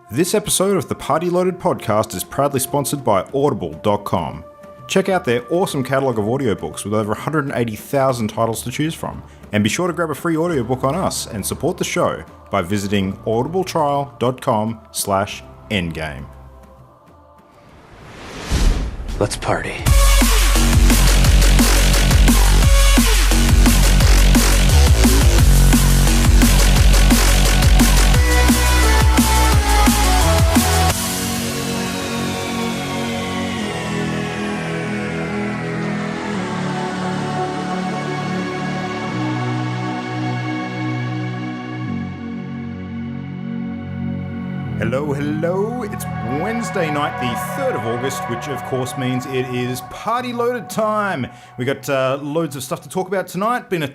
This episode of the Party Loaded podcast is proudly sponsored by Audible.com. Check out their awesome catalogue of audiobooks with over 180,000 titles to choose from. And be sure to grab a free audiobook on us and support the show by visiting audibletrial.com/endgame. Let's party. Hello, it's Wednesday night, the 3rd of August, which of course means it is Party Loaded time. We got loads of stuff to talk about tonight. Been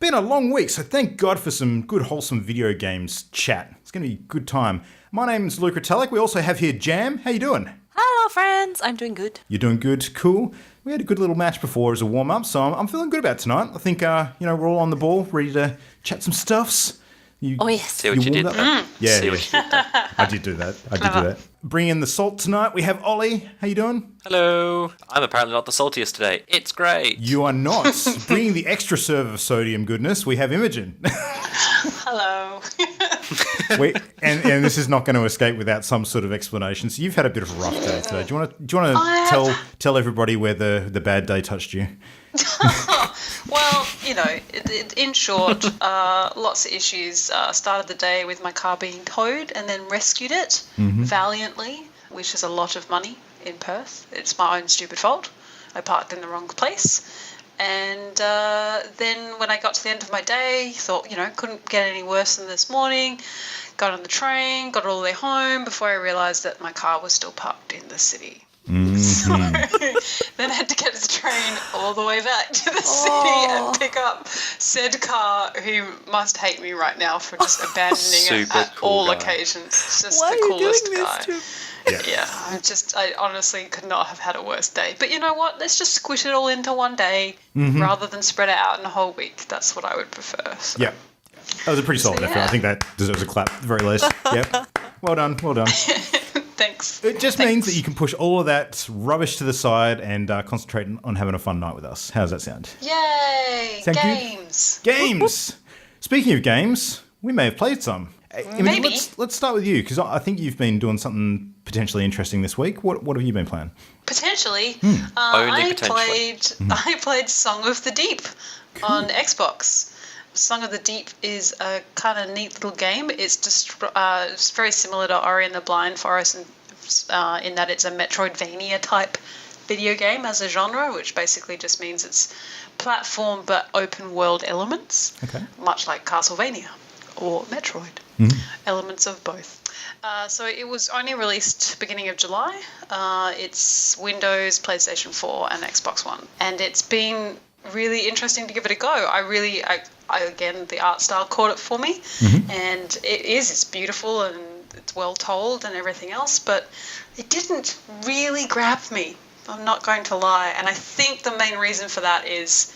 a long week, so thank God for some good wholesome video games chat. It's going to be a good time. My name's Luke Retallick. We also have here Jam. How you doing? Hello, friends. I'm doing good. You're doing good? Cool. We had a good little match before as a warm-up, so I'm feeling good about tonight. I think, we're all on the ball, ready to chat some stuffs. Yes. See what you did there. Yeah, See what you did there. I did do that. Bringing in the salt tonight, we have Ollie. How you doing? Hello. I'm apparently not the saltiest today. It's great. You are not. Bringing the extra serve of sodium goodness, we have Imogen. Hello. And this is not going to escape without some sort of explanation. So you've had a bit of a rough day today. Do you want to tell everybody where the bad day touched you? Well, in short, lots of issues. Started the day with my car being towed and then rescued it valiantly, which is a lot of money in Perth. It's my own stupid fault. I parked in the wrong place. And then when I got to the end of my day, thought, couldn't get any worse than this morning. Got on the train, got all the way home before I realised that my car was still parked in the city. So then I had to get the train all the way back to the city and pick up said car, who must hate me right now for just abandoning it at all occasions. It's just the coolest guy. Yeah, I honestly could not have had a worse day. But you know what? Let's just squish it all into one day rather than spread it out in a whole week. That's what I would prefer. So. Yeah. That was a pretty solid effort. I think that deserves a clap at the very least. Yep. Well done. Thanks. It just means that you can push all of that rubbish to the side and concentrate on having a fun night with us. How does that sound? Yay! Sound games. Good? Games. Speaking of games, we may have played some. Maybe. Let's start with you, because I think you've been doing something potentially interesting this week. What have you been playing? Potentially. Only potentially. I played Song of the Deep on Xbox. Song of the Deep is a kind of neat little game. It's just it's very similar to Ori and the Blind Forest in that it's a Metroidvania type video game as a genre, which basically just means it's platform but open world elements, much like Castlevania or Metroid. Elements of both. So it was only released beginning of July. It's Windows, PlayStation 4 and Xbox One. And it's been really interesting to give it a go. I again, the art style caught it for me, and it's beautiful and it's well told and everything else, but it didn't really grab me. I'm not going to lie, and I think the main reason for that is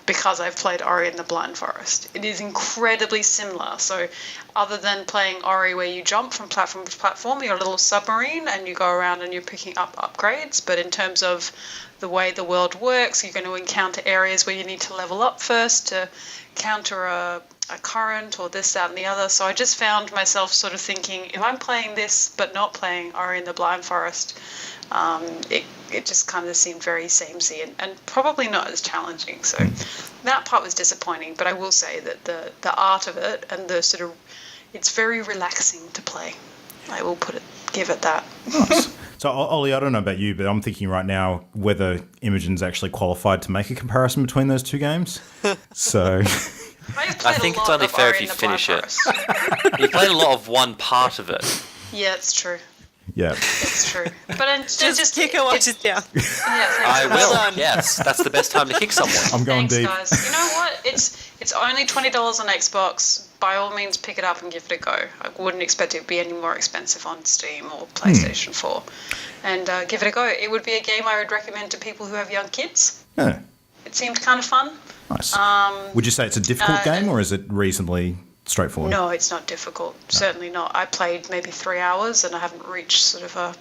because I've played Ori and the Blind Forest. It is incredibly similar. So other than playing Ori where you jump from platform to platform, you're a little submarine and you go around and you're picking up upgrades. But in terms of the way the world works, you're going to encounter areas where you need to level up first to counter a current or this, that and the other. So I just found myself sort of thinking, if I'm playing this but not playing Ori and the Blind Forest, it just kind of seemed very samey and probably not as challenging. So that part was disappointing, but I will say that the art of it and the sort of, it's very relaxing to play. I will give it that. Nice. So, Ollie, I don't know about you, but I'm thinking right now whether Imogen's actually qualified to make a comparison between those two games. So I think it's only fair if you finish it. You played a lot of one part of it. Yeah, it's true. Yeah. It's true. But just kick her watch it down. Yeah, I will. Yes, that's the best time to kick someone. I'm going deep. Thanks, guys. You know what? It's only $20 on Xbox. By all means, pick it up and give it a go. I wouldn't expect it to be any more expensive on Steam or PlayStation 4. And give it a go. It would be a game I would recommend to people who have young kids. Yeah. It seemed kind of fun. Nice. Would you say it's a difficult game, or is it reasonably straightforward? No, it's not difficult. No. Certainly not. I played maybe 3 hours and I haven't reached sort of a,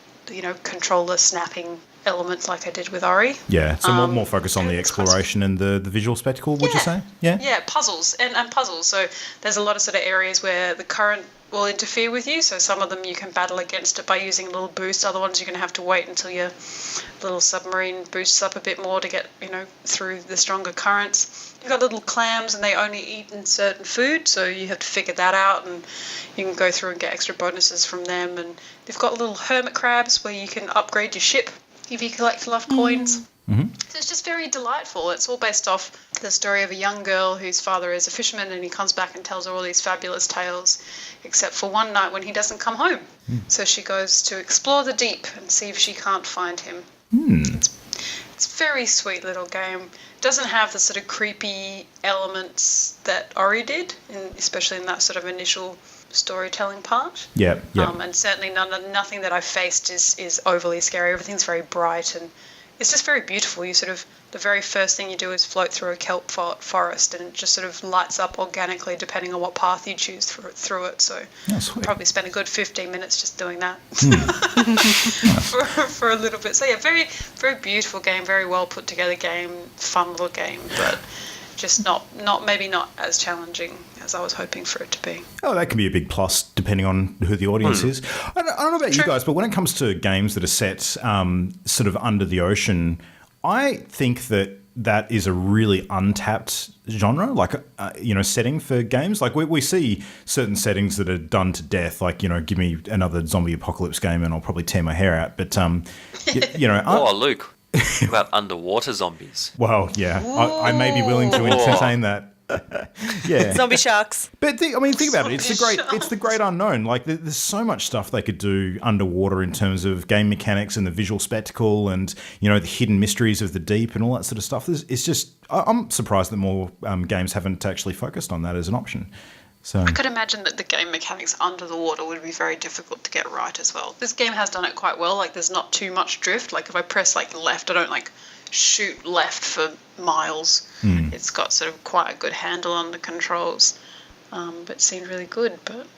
controller snapping elements like I did with Ori. Yeah, so more focus on the exploration and the visual spectacle, would you say? Yeah? Yeah, puzzles and puzzles. So there's a lot of sort of areas where the current will interfere with you. So some of them you can battle against it by using a little boost. Other ones you're going to have to wait until your little submarine boosts up a bit more to get, through the stronger currents. You've got little clams and they only eat in certain food. So you have to figure that out and you can go through and get extra bonuses from them. And they've got little hermit crabs where you can upgrade your ship if you collect enough coins. Mm-hmm. So it's just very delightful. It's all based off the story of a young girl whose father is a fisherman and he comes back and tells her all these fabulous tales, except for one night when he doesn't come home. So she goes to explore the deep and see if she can't find him. It's a very sweet little game. It doesn't have the sort of creepy elements that Ori did, especially in that sort of initial storytelling part. Yeah. And certainly nothing that I've faced is overly scary. Everything's very bright and it's just very beautiful. You sort of, the very first thing you do is float through a kelp forest and it just sort of lights up organically depending on what path you choose through it. So probably spent a good 15 minutes just doing that for a little bit. So yeah, very, very beautiful game, very well put together game, fun little game, but just maybe not as challenging as I was hoping for it to be. Oh, that can be a big plus depending on who the audience is. I don't know about you guys, but when it comes to games that are set sort of under the ocean, I think that is a really untapped genre, like, setting for games. Like we see certain settings that are done to death, like, give me another zombie apocalypse game and I'll probably tear my hair out. But, Luke. What about underwater zombies? Well, yeah, I may be willing to entertain that. Yeah, zombie sharks. But think about it. It's the great unknown. Like there's so much stuff they could do underwater in terms of game mechanics and the visual spectacle and the hidden mysteries of the deep and all that sort of stuff. It's just I'm surprised that more games haven't actually focused on that as an option. So I could imagine that the game mechanics under the water would be very difficult to get right as well. This game has done it quite well. Like there's not too much drift. Like if I press left, I don't shoot left for miles. It's got sort of quite a good handle on the controls. But it seemed really good. But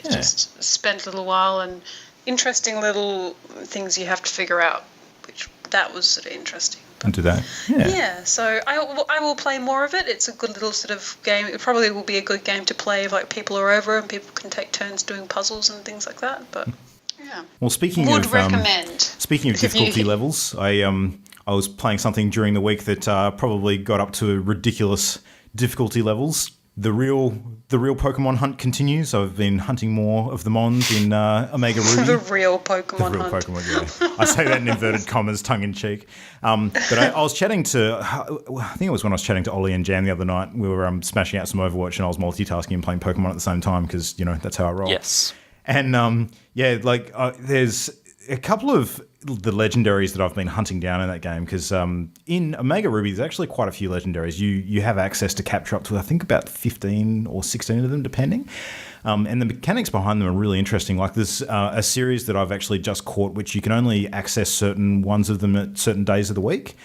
it just spent a little while and interesting little things you have to figure out, which that was sort of interesting. Into that. Yeah, so I will play more of it. It's a good little sort of game. It probably will be a good game to play if people are over and people can take turns doing puzzles and things like that. But yeah. Well, speaking of difficulty levels, I was playing something during the week that probably got up to ridiculous difficulty levels. The real Pokemon hunt continues. I've been hunting more of the Mons in Omega Ruby. The real Pokemon hunt. Pokemon, yeah. I say that in inverted commas, tongue in cheek. But I was chatting to, I think it was when I was chatting to Ollie and Jam the other night. We were smashing out some Overwatch and I was multitasking and playing Pokemon at the same time because, that's how I roll. Yes. And there's a couple of the legendaries that I've been hunting down in that game because in Omega Ruby there's actually quite a few legendaries. You have access to capture up to I think about 15 or 16 of them depending. And the mechanics behind them are really interesting. Like there's a series that I've actually just caught which you can only access certain ones of them at certain days of the week.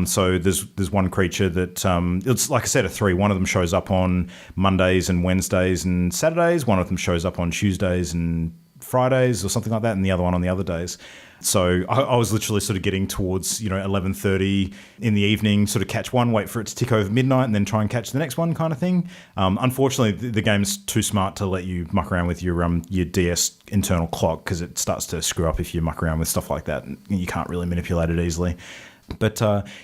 So there's one creature that it's like I said, a 3. One of them shows up on Mondays and Wednesdays and Saturdays. One of them shows up on Tuesdays and Fridays or something like that, and the other one on the other days. So I was literally sort of getting towards 11:30 in the evening, sort of catch one, wait for it to tick over midnight, and then try and catch the next one, kind of thing. Unfortunately, the game's too smart to let you muck around with your DS internal clock because it starts to screw up if you muck around with stuff like that. You can't really manipulate it easily. But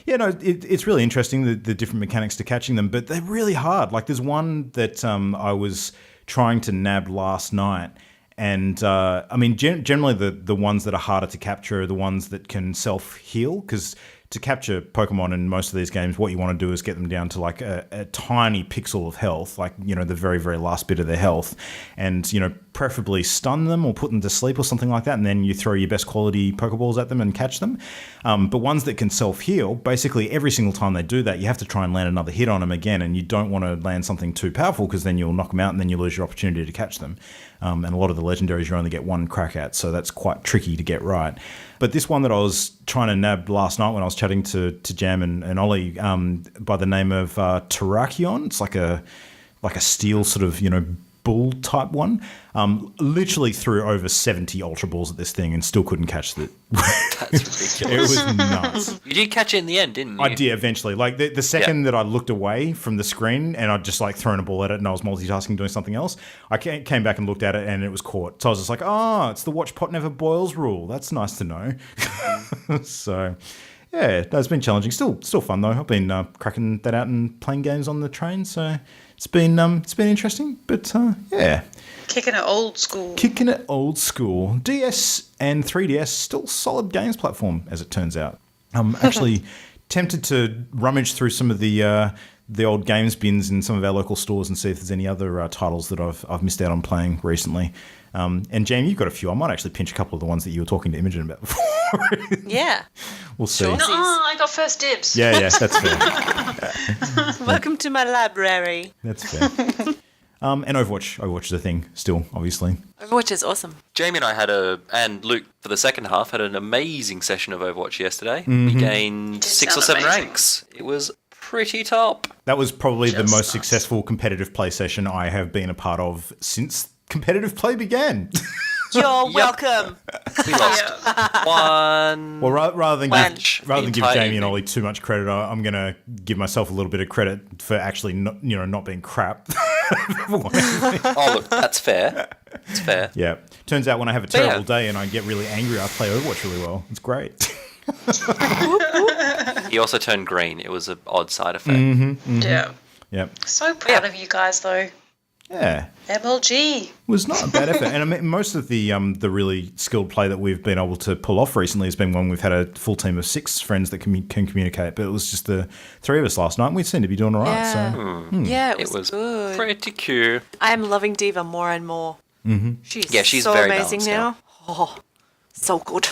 it's really interesting the different mechanics to catching them, but they're really hard. Like there's one that I was trying to nab last night. And generally the ones that are harder to capture are the ones that can self-heal because to capture Pokemon in most of these games, what you want to do is get them down to like a tiny pixel of health, like, the very, very last bit of their health and, preferably stun them or put them to sleep or something like that. And then you throw your best quality Pokeballs at them and catch them. But ones that can self-heal, basically every single time they do that, you have to try and land another hit on them again. And you don't want to land something too powerful because then you'll knock them out and then you lose your opportunity to catch them. And a lot of the legendaries you only get one crack at, so that's quite tricky to get right. But this one that I was trying to nab last night when I was chatting to Jam and Ollie by the name of Terrakion, it's like a steel sort of, bull type one. Literally threw over 70 Ultra Balls at this thing and still couldn't catch it. That's ridiculous. It was nuts. You did catch it in the end, didn't you? I did eventually. Like the second that I looked away from the screen and I'd just like thrown a ball at it and I was multitasking doing something else, I came back and looked at it and it was caught. So I was just like, it's the watch pot never boils rule. That's nice to know. So yeah, it's been challenging. Still fun though. I've been cracking that out and playing games on the train. So it's been interesting. But yeah. Kicking it old school. DS and 3DS, still solid games platform, as it turns out. I'm actually tempted to rummage through some of the old games bins in some of our local stores and see if there's any other titles that I've missed out on playing recently. And Jamie, you've got a few. I might actually pinch a couple of the ones that you were talking to Imogen about before. Yeah. We'll see. Sure. I got first dibs. Yeah, that's fair. Welcome to my library. That's fair. And Overwatch is a thing still, obviously. Overwatch is awesome. Jamie and I and Luke for the second half had an amazing session of Overwatch yesterday. Mm-hmm. We gained 6 or 7 amazing. ranks. It was pretty top. That was probably the Just most nice. successful competitive play session I have been a part of since competitive play began. You're welcome. We lost one. Well, rather than Match give entire Jamie and evening. Ollie too much credit, I'm going to give myself a little bit of credit for actually not being crap. Oh, look, that's fair. It's fair. Yeah. Turns out when I have a terrible day and I get really angry, I play Overwatch really well. It's great. He also turned green. It was an odd side effect. Yeah. Yep. So proud of you guys, though. Yeah. MLG. Was not a bad effort. And I mean, most of the really skilled play that we've been able to pull off recently has been when we've had a full team of 6 friends that can communicate. But it was just the 3 of us last night and we seem to be doing all right. Yeah. So Yeah, It was good. pretty cute. I am loving Diva more and more. Mm-hmm. She's very amazing balanced now. Oh, so good.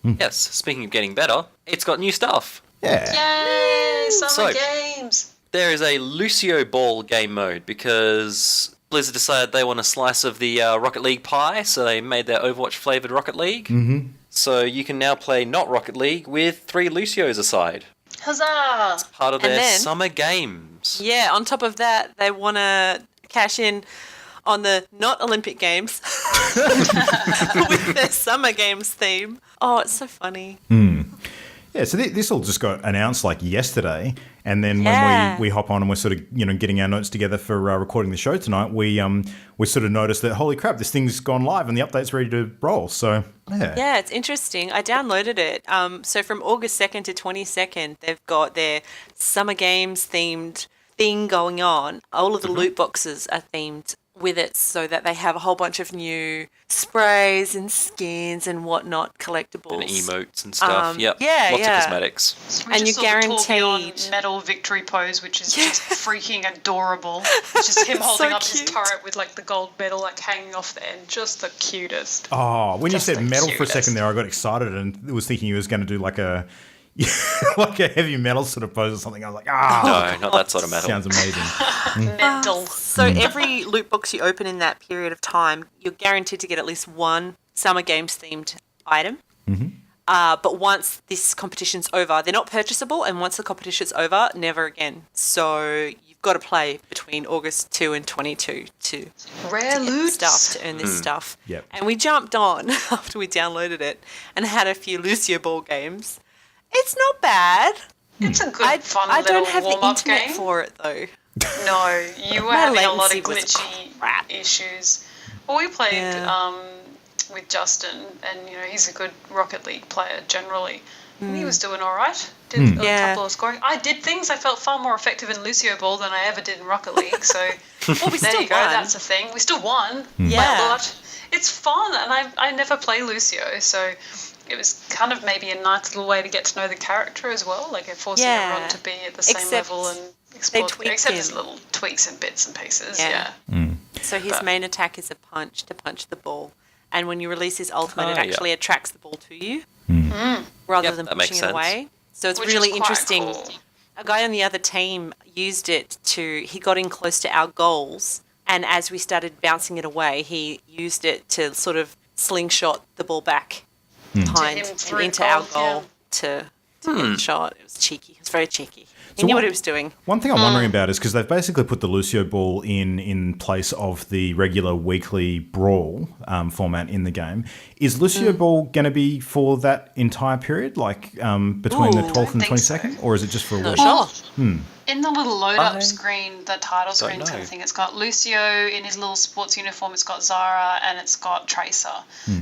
Yes, speaking of getting better, it's got new stuff. yeah. Yay! Summer So- games. There is a Lucio Ball game mode because Blizzard decided they want a slice of the Rocket League pie, so they made their Overwatch flavoured Rocket League. Mm-hmm. So you can now play not Rocket League with 3 Lucios aside. Huzzah! Part of And their then- summer games. Yeah, on top of that, they want to cash in on the not Olympic Games with their Summer Games theme. Oh, it's so funny. Yeah, so this all just got announced like yesterday, and then Yeah. when we hop on and we're sort of getting our notes together for recording the show tonight, we sort of noticed that holy crap, this thing's gone live and the update's ready to roll. So yeah, Yeah, it's interesting. I downloaded it. So from August 2nd to 22nd, they've got their Summer Games themed thing going on. All of the loot boxes are themed with it so that they have a whole bunch of new sprays and skins and whatnot collectibles. And emotes and stuff. Yep. yeah, Lots yeah. of cosmetics. We And just you're saw the tourbillon guaranteed- metal victory pose, which is just freaking adorable. It's just him holding So up his cute. turret with like the gold medal like hanging off the end. Just the cutest. Oh, when Just you said the metal for a cutest. second there, I got excited and was thinking he was going to do like a like a heavy metal sort of pose or something. I was like, No, not that sort of metal. sounds amazing. Mental. So every loot box you open in that period of time, you're guaranteed to get at least one Summer Games themed item. But once this competition's over, they're not purchasable, and once the competition's over, never again. So you've got to play between August 2 and 22 to Rare get the loot stuff, to earn this stuff. Yep. And we jumped on after we downloaded it and had a few Lucio Ball games. It's not bad. It's a good, fun I little don't have the warm-up internet game. for it though. No, you were My having a lot of latency was glitchy crap. issues. Well, we played Yeah. with Justin, and he's a good Rocket League player generally. And he was doing all right. Did a Yeah. couple of scoring. I did things I felt far more effective in Lucio Ball than I ever did in Rocket League. So Well, we there still you go. won. That's a thing. We still won by Yeah. a lot. It's fun, and I never play Lucio, so it was kind of maybe a nice little way to get to know the character as well. Like it forcing Yeah. everyone to be at the same Except level and explore. tweak Except him. there's little tweaks and bits and pieces. Yeah. Yeah. So his But- main attack is a punch to punch the ball. And when you release his ultimate, it Oh, yeah. actually attracts the ball to you rather Yep, than that makes pushing it sense. away. So it's Which is really quite interesting. cool. A guy on the other team used it he got in close to our goals. And as we started bouncing it away, he used it to sort of slingshot the ball back behind him and through into our goal, goal yeah. to to get the shot. It was cheeky. It was very cheeky. He So knew what what- he was doing. One thing I'm wondering about is because they've basically put the Lucio Ball in place of the regular weekly brawl format in the game. Is Lucio Ball going to be for that entire period, like between the 12th and think 22nd, or is it just for a Not week? sure. In the little load-up I screen, the title screen know. kind of thing, it's got Lucio in his little sports uniform, it's got Zara, and it's got Tracer.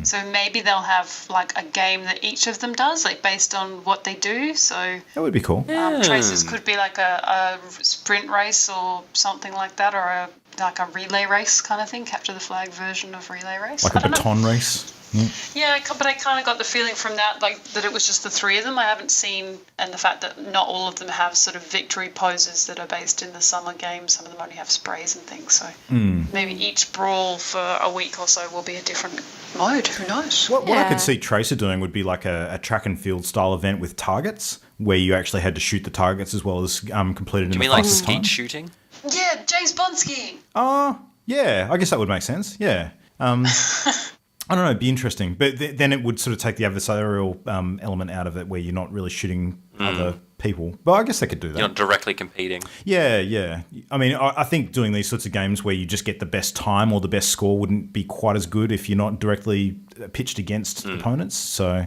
So maybe they'll have like a game that each of them does, like based on what they do. So That would be cool. Tracers could be like a sprint race or something like that, or a relay race kind of thing, capture the flag version of relay race. Like I a don't know. baton race. Yeah, but I kind of got the feeling from that, like, that it was just the three of them. I haven't seen, and the fact that not all of them have sort of victory poses that are based in the summer games. Some of them only have sprays and things. So maybe each brawl for a week or so will be a different mode. Who knows? What I Yeah. could see Tracer doing would be like a track and field style event with targets, where you actually had to shoot the targets as well as complete it in Do you the mean like fastest time. skeet shooting? Yeah, James Bond skiing. Yeah, I guess that would make sense. Yeah. I don't know, it'd be interesting. But then it would sort of take the adversarial element out of it where you're not really shooting other people. But I guess they could do that. You're not directly competing. Yeah. I mean, I think doing these sorts of games where you just get the best time or the best score wouldn't be quite as good if you're not directly pitched against opponents. So,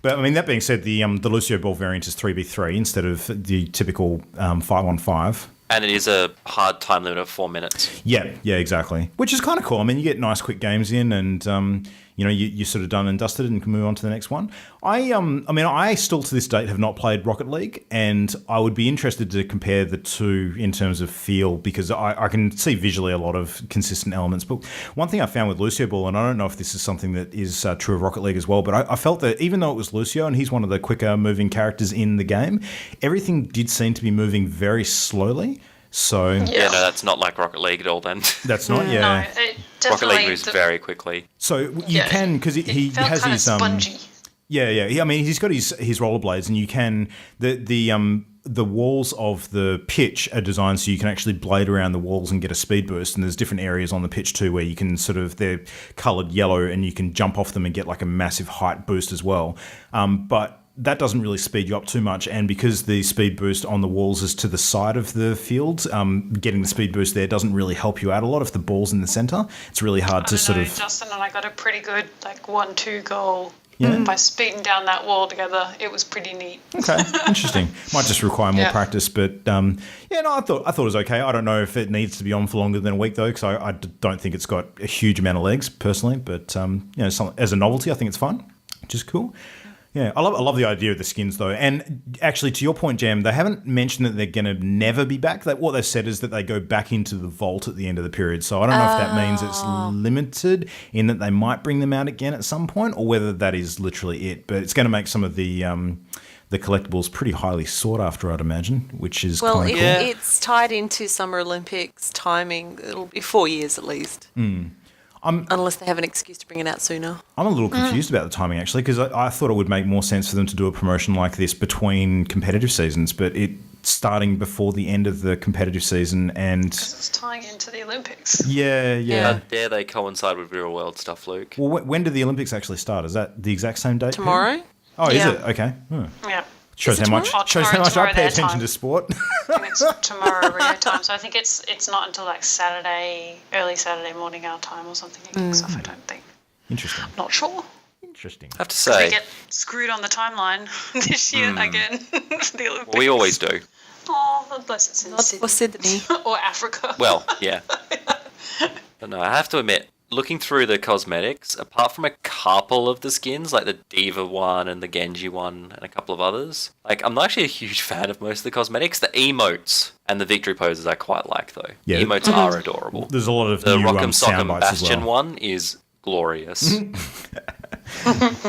but I mean, that being said, the Lucio Ball variant is 3v3 instead of the typical 5-on-5. And it is a hard time limit of 4 minutes. Yeah, exactly. Which is kind of cool. I mean, you get nice quick games in, and you're sort of done and dusted, and can move on to the next one. I still to this date have not played Rocket League, and I would be interested to compare the two in terms of feel, because I can see visually a lot of consistent elements. But one thing I found with Lucio Ball, and I don't know if this is something that is true of Rocket League as well, but I felt that even though it was Lucio and he's one of the quicker moving characters in the game, everything did seem to be moving very slowly. So Yeah, no, that's not like Rocket League at all then. that's not, yeah. No, it Rocket definitely... League moves very quickly. So you can, because he felt has kind his of spongy. I mean, he's got his rollerblades, and you can the walls of the pitch are designed so you can actually blade around the walls and get a speed boost. And there's different areas on the pitch too where you can they're coloured yellow, and you can jump off them and get like a massive height boost as well. But that doesn't really speed you up too much, and because the speed boost on the walls is to the side of the field, getting the speed boost there doesn't really help you out a lot if the ball's in the centre. It's really hard to Justin and I got a pretty good 1-2 goal by speeding down that wall together. It was pretty neat. Okay, interesting. Might just require more Yeah. practice, but I thought it was okay. I don't know if it needs to be on for longer than a week though, because I don't think it's got a huge amount of legs personally. But as a novelty, I think it's fun, which is cool. Yeah, I love the idea of the skins though. And actually, to your point, Jam, they haven't mentioned that they're going to never be back. What they've said is that they go back into the vault at the end of the period. So I don't know if that means it's limited in that they might bring them out again at some point, or whether that is literally it. But it's going to make some of the collectibles pretty highly sought after, I'd imagine, which is Well, kind of cool. it's tied into Summer Olympics timing. It'll be 4 years at least. Unless they have an excuse to bring it out sooner. I'm a little confused about the timing, actually, because I thought it would make more sense for them to do a promotion like this between competitive seasons, but it's starting before the end of the competitive season, and... It's tying into the Olympics. Yeah. How dare they coincide with real world stuff, Luke? Well, when do the Olympics actually start? Is that the exact same date? Tomorrow? Oh, Yeah. is it? Okay. Yeah. Shows it how much tomorrow? I Tomorrow pay their attention time. to sport. I think it's tomorrow Rio time, so I think it's not until Saturday, early Saturday morning our time or something. It kicks off, I don't think. Interesting. Not sure. Interesting. I have to They say, get screwed on the timeline this year again for the Olympics. we always do. Oh, unless it's in Not for Sydney. or Africa. Well, yeah. But no, I have to admit, looking through the cosmetics, apart from a couple of the skins, like the Diva one and the Genji one and a couple of others, I'm not actually a huge fan of most of the cosmetics. The emotes and the victory poses I quite like, though. Yeah. The emotes are adorable. There's a lot of The new Rock'em sound Sock'em bites as Bastion well. one is glorious.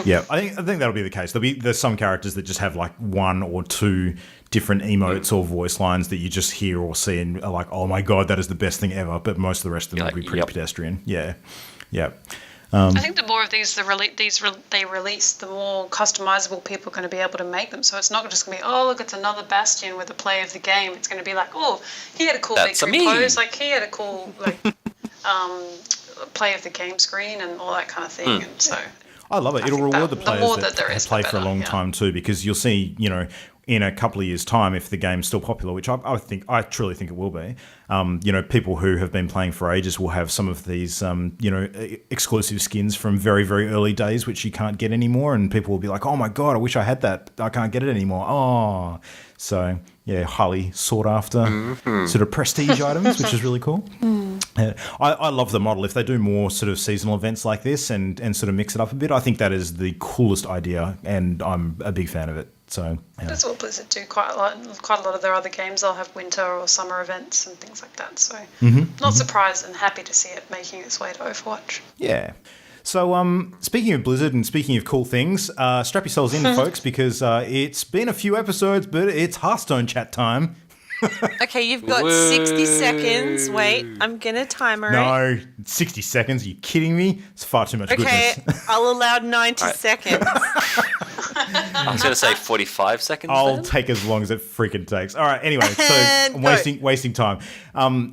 Yeah, I think that'll be the case. There's some characters that just have one or two different emotes or voice lines that you just hear or see and are like, oh my god, that is the best thing ever. But most of the rest of them will be pretty pedestrian. Yeah. I think the more of these they release, the more customizable people are going to be able to make them. So it's not just going to be, oh, look, it's another Bastion with a play of the game. It's going to be like, oh, he had a cool That's victory me. pose. He had a cool play of the game screen and all that kind of thing. And so I love it. It'll think reward the the players more that there is, play the for a better, long yeah. time too, because you'll see, in a couple of years' time, if the game's still popular, which I truly think it will be, people who have been playing for ages will have some of these, exclusive skins from very, very early days, which you can't get anymore, and people will be like, oh my god, I wish I had that. I can't get it anymore. Oh, so yeah, highly sought after sort of prestige items, which is really cool. I love the model. If they do more sort of seasonal events like this and sort of mix it up a bit, I think that is the coolest idea, and I'm a big fan of it. So yeah. That's what Blizzard do quite a lot. Quite a lot of their other games, they'll have winter or summer events and things like that. So not surprised and happy to see it making its way to Overwatch. Yeah. So speaking of Blizzard and speaking of cool things, strap yourselves in, folks, because it's been a few episodes, but it's Hearthstone chat time. Okay, you've got 60 seconds. Wait, I'm going to timer it. No, 60 seconds. Are you kidding me? It's far too much Okay, goodness. I'll allow 90 seconds. I was going to say 45 seconds. I'll then. take as long as it freaking takes. All right, anyway, so I'm wasting time.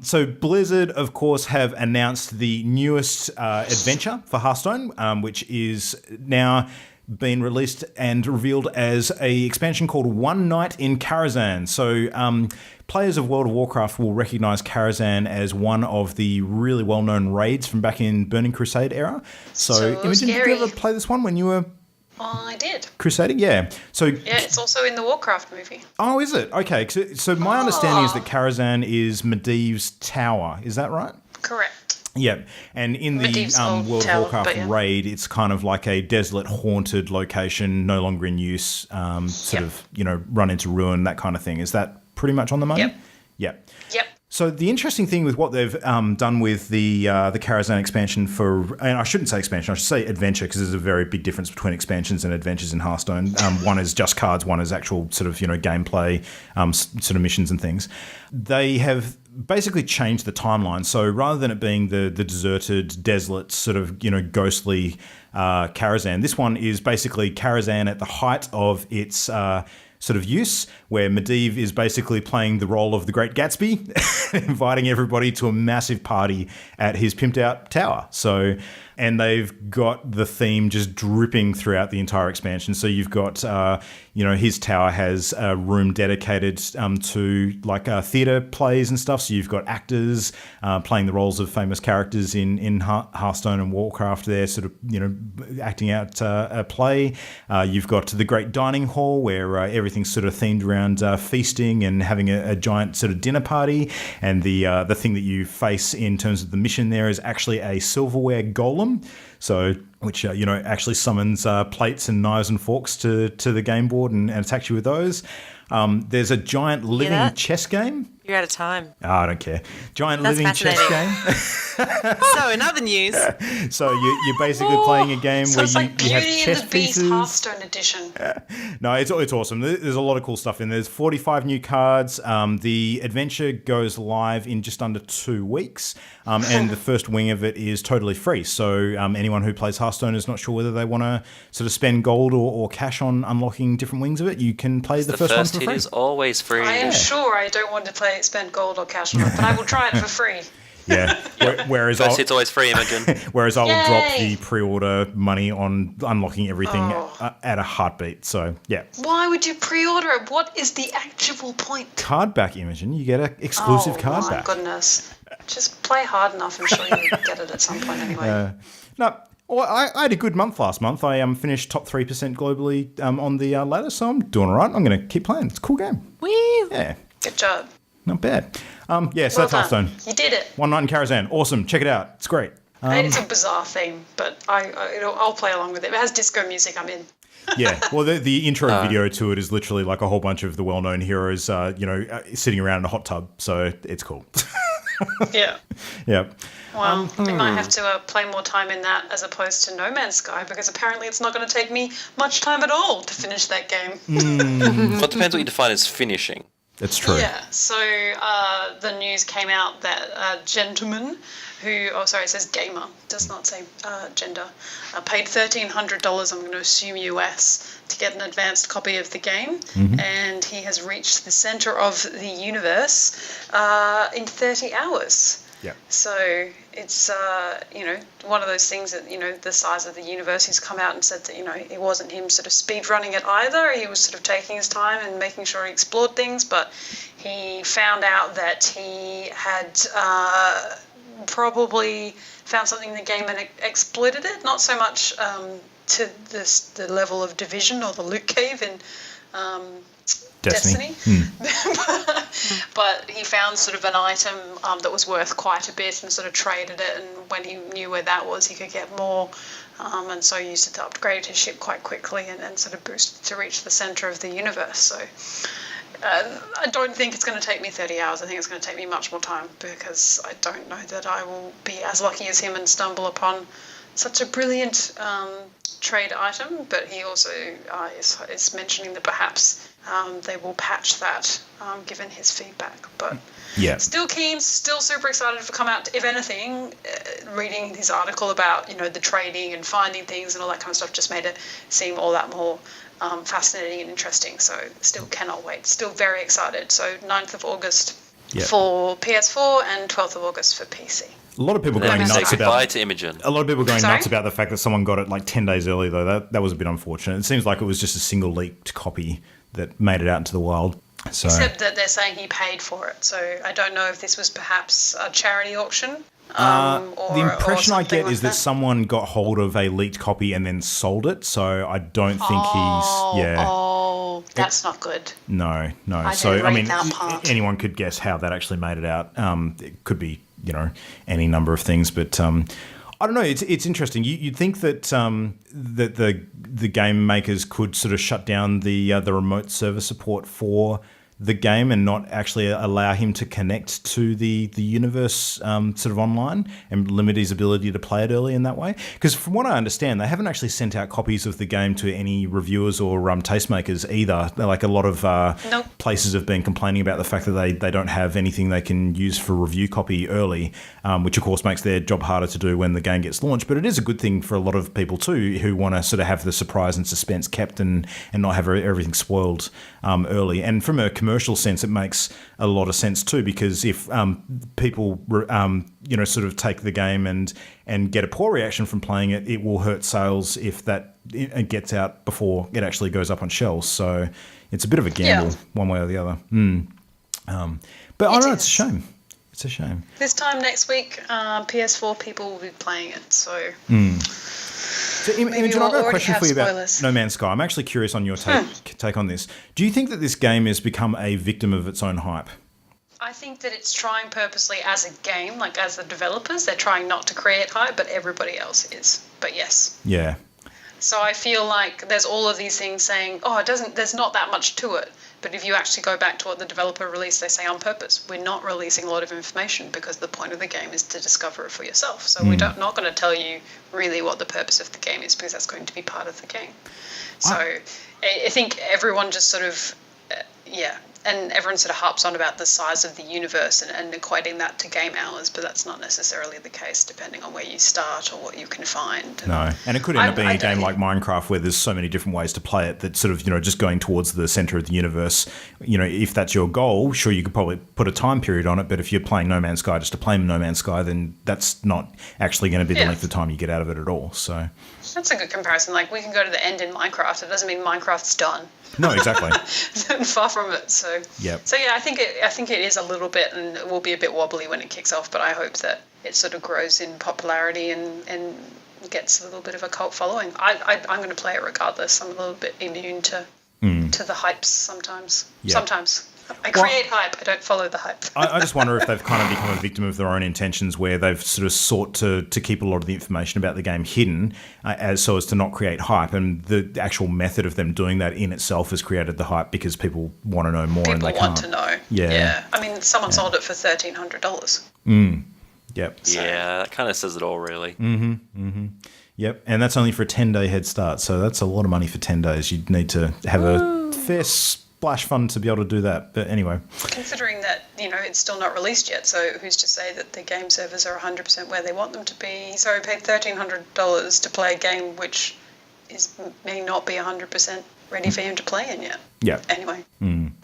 So Blizzard, of course, have announced the newest adventure for Hearthstone, which is now been released and revealed as a expansion called One Night in Karazhan. So players of World of Warcraft will recognise Karazhan as one of the really well-known raids from back in Burning Crusade era. So Imogen, did you ever play this one when you were I did. crusading? Yeah. So Yeah, it's also in the Warcraft movie. oh, is it? Okay. So my understanding is that Karazhan is Medivh's tower. Is that right? Correct. Yeah, and in the Medivh's old World of tower, Warcraft but yeah. raid, it's kind of like a desolate, haunted location, no longer in use, run into ruin, that kind of thing. Is that pretty much on the money? Yep. Yeah. Yep. So the interesting thing with what they've done with the Karazhan expansion and I shouldn't say expansion, I should say adventure, because there's a very big difference between expansions and adventures in Hearthstone. One is just cards, one is actual sort of gameplay, sort of missions and things. They have basically changed the timeline. So rather than it being the deserted, desolate, sort of ghostly Karazhan, this one is basically Karazhan at the height of its sort of use, where Medivh is basically playing the role of the Great Gatsby, inviting everybody to a massive party at his pimped out tower. So, and they've got the theme just dripping throughout the entire expansion. So you've got, his tower has a room dedicated to like theatre plays and stuff. So you've got actors playing the roles of famous characters in Hearthstone and Warcraft there, sort of, acting out a play. You've got the Great Dining Hall where everything's sort of themed around feasting and having a giant sort of dinner party. And the thing that you face in terms of the mission there is actually a silverware golem. So, which actually summons plates and knives and forks to the game board and attacks you with those. There's a giant living chess game. You're out of time. Oh, I don't care. Giant That's living chess game. So, in other news. So you're basically playing a game So where it's like you have Beauty chess and the Beast pieces. Hearthstone edition. No, it's awesome. There's a lot of cool stuff in there. There's 45 new cards. The adventure goes live in just under 2 weeks. And the first wing of it is totally free. So anyone who plays Hearthstone is not sure whether they want to sort of spend gold or cash on unlocking different wings of it. You can play the first one for hit free. is always free. I am sure I don't want to spend gold or cash on it, but I will try it for free. Yeah. Whereas First hit's always free, Imogen. Whereas I'll Yay! drop the pre-order money on unlocking everything at a heartbeat. So, yeah. Why would you pre-order it? What is the actual point? Card back, Imogen. You get an exclusive card my back. goodness. Just play hard enough. I'm sure you'll get it at some point anyway. No, well, I had a good month last month. I finished top 3% globally on the ladder, so I'm doing all right. I'm going to keep playing. It's a cool game. Woo! Yeah, Good job. not bad. So Well that's done. Hearthstone. You did it. One Night in Karazhan. Awesome. Check it out. It's great. It's a bizarre theme, but I'll play along with it. If it has disco music, I'm in. Yeah. Well, the intro video to it is literally like a whole bunch of the well-known heroes, sitting around in a hot tub. So it's cool. Yeah. Yeah. Well, we might have to play more time in that as opposed to No Man's Sky, because apparently it's not going to take me much time at all to finish that game. Well, it depends what you define as finishing. That's true. Yeah, so the news came out that a gentleman who, it says gamer, does not say gender, paid $1,300, I'm going to assume US, to get an advanced copy of the game, and he has reached the center of the universe in 30 hours. Yeah. So it's, one of those things that, the size of the universe, he's come out and said that, it wasn't him sort of speed running it either. He was sort of taking his time and making sure he explored things, but he found out that he had probably found something in the game and exploited it, not so much to the level of Division or the loot cave in Destiny. But he found sort of an item that was worth quite a bit and sort of traded it, and when he knew where that was, he could get more, and so used it to upgrade his ship quite quickly and sort of boost to reach the centre of the universe. So I don't think it's going to take me 30 hours. I think it's going to take me much more time, because I don't know that I will be as lucky as him and stumble upon such a brilliant trade item. But he also is mentioning that perhaps they will patch that, given his feedback. But still keen, still super excited to come out. If anything, reading his article about the trading and finding things and all that kind of stuff just made it seem all that more fascinating and interesting. So still cannot wait. Still very excited. So 9th of August for PS4 and 12th of August for PC. A lot of people going nuts about to Imogen. A lot of people going nuts about the fact that someone got it like 10 days early, though. That was a bit unfortunate. It seems like it was just a single leaked copy that made it out into the wild. So. Except that they're saying he paid for it. So I don't know if this was perhaps a charity auction. The impression I get is that that someone got hold of a leaked copy and then sold it. So I don't think Oh, that's not good. No. Anyone could guess how that actually made it out. It could be, any number of things, but I don't know. It's interesting. You'd think that that the game makers could sort of shut down the remote server support for the game and not actually allow him to connect to the universe sort of online and limit his ability to play it early in that way. Because from what I understand, they haven't actually sent out copies of the game to any reviewers or tastemakers either. Like a lot of places have been complaining about the fact that they don't have anything they can use for review copy early, which of course makes their job harder to do when the game gets launched. But it is a good thing for a lot of people too who want to sort of have the surprise and suspense kept and not have everything spoiled early. And from a commercial sense, it makes a lot of sense too, because if people sort of take the game and get a poor reaction from playing it, it will hurt sales if it gets out before it actually goes up on shelves. So it's a bit of a gamble one way or the other. But I don't know, it's a shame. It's a shame. This time next week, PS4 people will be playing it, so... So, Imogen, I've got a question for you about No Man's Sky. I'm actually curious on your take on this. Do you think that this game has become a victim of its own hype? I think that it's trying purposely as a game, like as the developers, they're trying not to create hype, but everybody else is. But yes. Yeah. So I feel like there's all of these things saying, there's not that much to it. But if you actually go back to what the developer released, they say on purpose, we're not releasing a lot of information because the point of the game is to discover it for yourself. So we're not going to tell you really what the purpose of the game is, because that's going to be part of the game. So I think everyone just sort of, and everyone sort of harps on about the size of the universe and equating that to game hours, but that's not necessarily the case depending on where you start or what you can find. No, and it could end up being a game like Minecraft where there's so many different ways to play it that sort of, just going towards the center of the universe, if that's your goal, sure, you could probably put a time period on it, but if you're playing No Man's Sky just to play No Man's Sky, then that's not actually going to be the length of time you get out of it at all. So that's a good comparison. Like, we can go to the end in Minecraft. It doesn't mean Minecraft's done. No, exactly. Far from it. So I think it is a little bit, and it will be a bit wobbly when it kicks off. But I hope that it sort of grows in popularity and gets a little bit of a cult following. I'm going to play it regardless. I'm a little bit immune to the hypes sometimes. Yeah. Sometimes. I create hype. I don't follow the hype. I just wonder if they've kind of become a victim of their own intentions, where they've sort of sought to keep a lot of the information about the game hidden so as to not create hype. And the actual method of them doing that in itself has created the hype because people want to know more and they can't. People want to know. Yeah. I mean, someone sold it for $1,300. Yep. So. Yeah, that kind of says it all, really. Yep. And that's only for a 10-day head start. So that's a lot of money for 10 days. You'd need to have a fair splash fund to be able to do that. But anyway. Considering that, it's still not released yet, so who's to say that the game servers are 100% where they want them to be? He's already paid $1,300 to play a game which may not be 100% ready for him to play in yet. Yeah. Anyway.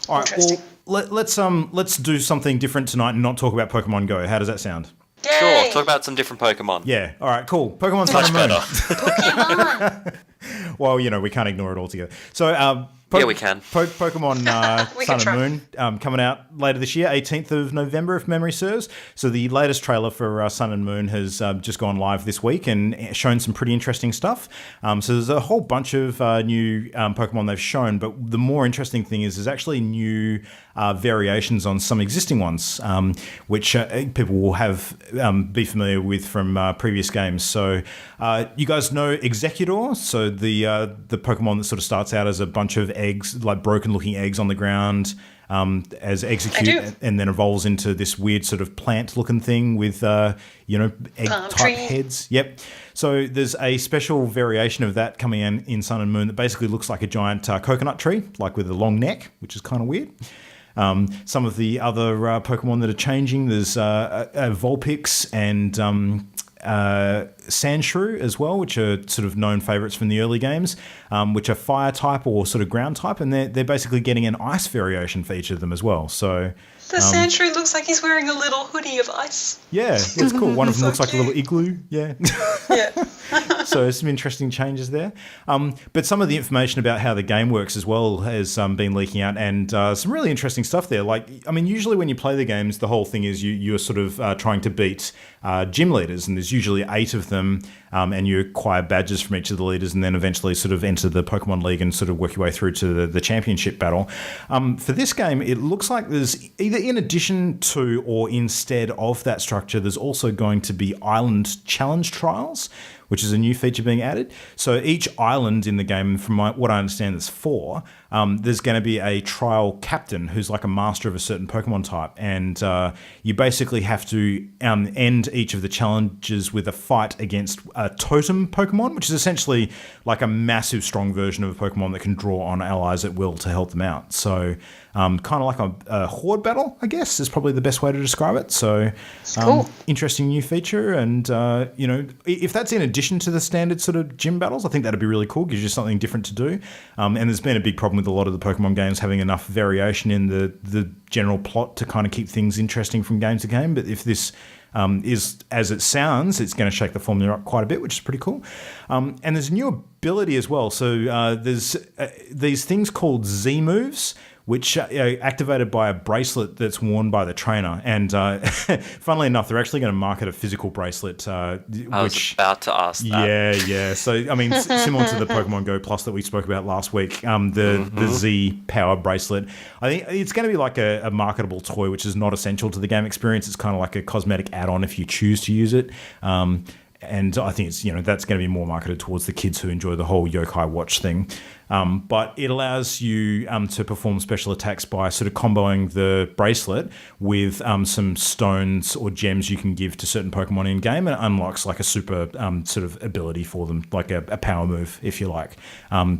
All right, well, let's do something different tonight and not talk about Pokemon Go. How does that sound? Yay! Sure, talk about some different Pokemon. Yeah. All right. Cool. Pokemon Sun and Moon. Better. Well, we can't ignore it altogether. So, Yeah, we can. Pokemon We Sun can and Moon coming out later this year, 18th of November, if memory serves. So the latest trailer for Sun and Moon has just gone live this week and shown some pretty interesting stuff. So there's a whole bunch of new Pokemon they've shown, but the more interesting thing is there's actually new variations on some existing ones, which people will have be familiar with from previous games. So you guys know Executor, so the Pokemon that sort of starts out as a bunch of eggs, like broken-looking eggs on the ground, as execute, and then evolves into this weird sort of plant-looking thing with egg-type heads. Yep. So there's a special variation of that coming in Sun and Moon that basically looks like a giant coconut tree, like with a long neck, which is kind of weird. Some of the other Pokemon that are changing, there's Vulpix and Sandshrew as well, which are sort of known favourites from the early games, which are fire type or sort of ground type, and they're basically getting an ice variation for each of them as well. So The Sandshrew looks like he's wearing a little hoodie of ice. yeah, it's cool. One of them So looks like a little cute. igloo. Yeah. Yeah. So some interesting changes there. But some of the information about how the game works as well has been leaking out, and some really interesting stuff there. Like, I mean, usually when you play the games, the whole thing is you're sort of trying to beat gym leaders, and there's usually 8 of them, and you acquire badges from each of the leaders, and then eventually sort of enter the Pokemon League and sort of work your way through to the championship battle. For this game, it looks like there's either in addition to or instead of that structure, there's also going to be island challenge trials, which is a new feature being added. So each island in the game, from what I understand, there's 4. There's going to be a trial captain who's like a master of a certain Pokemon type, and you basically have to end each of the challenges with a fight against a totem Pokemon, which is essentially like a massive, strong version of a Pokemon that can draw on allies at will to help them out. So kind of like a horde battle, I guess, is probably the best way to describe it. So Cool. interesting new feature, and if that's in addition to the standard sort of gym battles, I think that'd be really cool. Gives you something different to do. And there's been a big problem with a lot of the Pokemon games having enough variation in the general plot to kind of keep things interesting from game to game. But if this is as it sounds, it's going to shake the formula up quite a bit, which is pretty cool. And there's a new ability as well. So there's these things called Z moves, which are activated by a bracelet that's worn by the trainer. And funnily enough, they're actually going to market a physical bracelet. I was about to ask that. Yeah. So, I mean, similar to the Pokemon Go Plus that we spoke about last week, the Z Power bracelet, I think it's going to be like a marketable toy, which is not essential to the game experience. It's kind of like a cosmetic add-on if you choose to use it. And I think it's that's going to be more marketed towards the kids who enjoy the whole yokai watch thing. But it allows you to perform special attacks by sort of comboing the bracelet with some stones or gems you can give to certain Pokemon in game, and it unlocks like a super sort of ability for them, like a power move, if you like,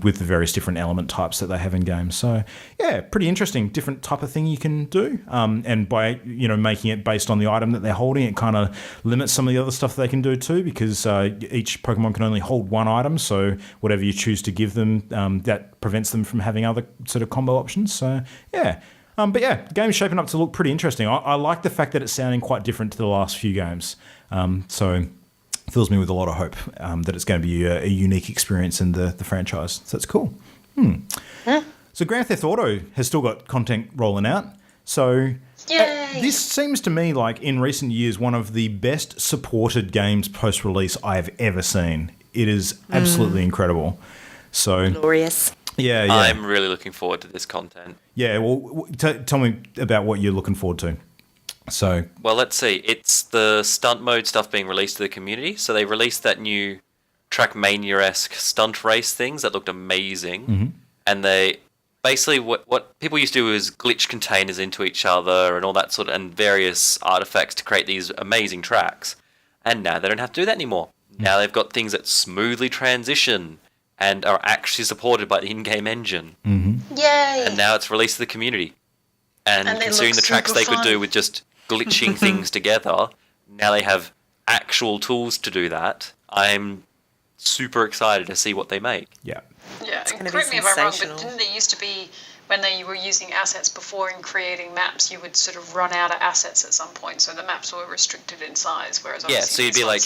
with the various different element types that they have in game. So yeah, pretty interesting, different type of thing you can do. And by making it based on the item that they're holding, it kind of limits some of the other stuff they can do too, because each Pokemon can only hold one item. So whatever you choose to give them, that prevents them from having other sort of combo options. So yeah. But yeah, the game's shaping up to look pretty interesting. I like the fact that it's sounding quite different to the last few games. So it fills me with a lot of hope that it's going to be a unique experience in the franchise. So that's cool. So Grand Theft Auto has still got content rolling out. So this seems to me like in recent years one of the best supported games post-release I have ever seen. It is absolutely incredible. So Glorious. Yeah. I'm really looking forward to this content. Yeah, well, tell me about what you're looking forward to. So, well, let's see. It's the stunt mode stuff being released to the community. So they released that new Trackmania-esque stunt race things that looked amazing. And they basically what people used to do is glitch containers into each other and all that sort of, and various artifacts to create these amazing tracks. And now they don't have to do that anymore. Now they've got things that smoothly transition and are actually supported by the in-game engine. Yay! And now it's released to the community. And they considering look the tracks super they could fun. do with just glitching things together, now they have actual tools to do that. I'm super excited to see what they make. yeah. Yeah, It's and gonna be correct me if I'm wrong, but sensational. didn't there used to be when you were using assets before in creating maps, you would sort of run out of assets at some point. So the maps were restricted in size, whereas So you'd be like,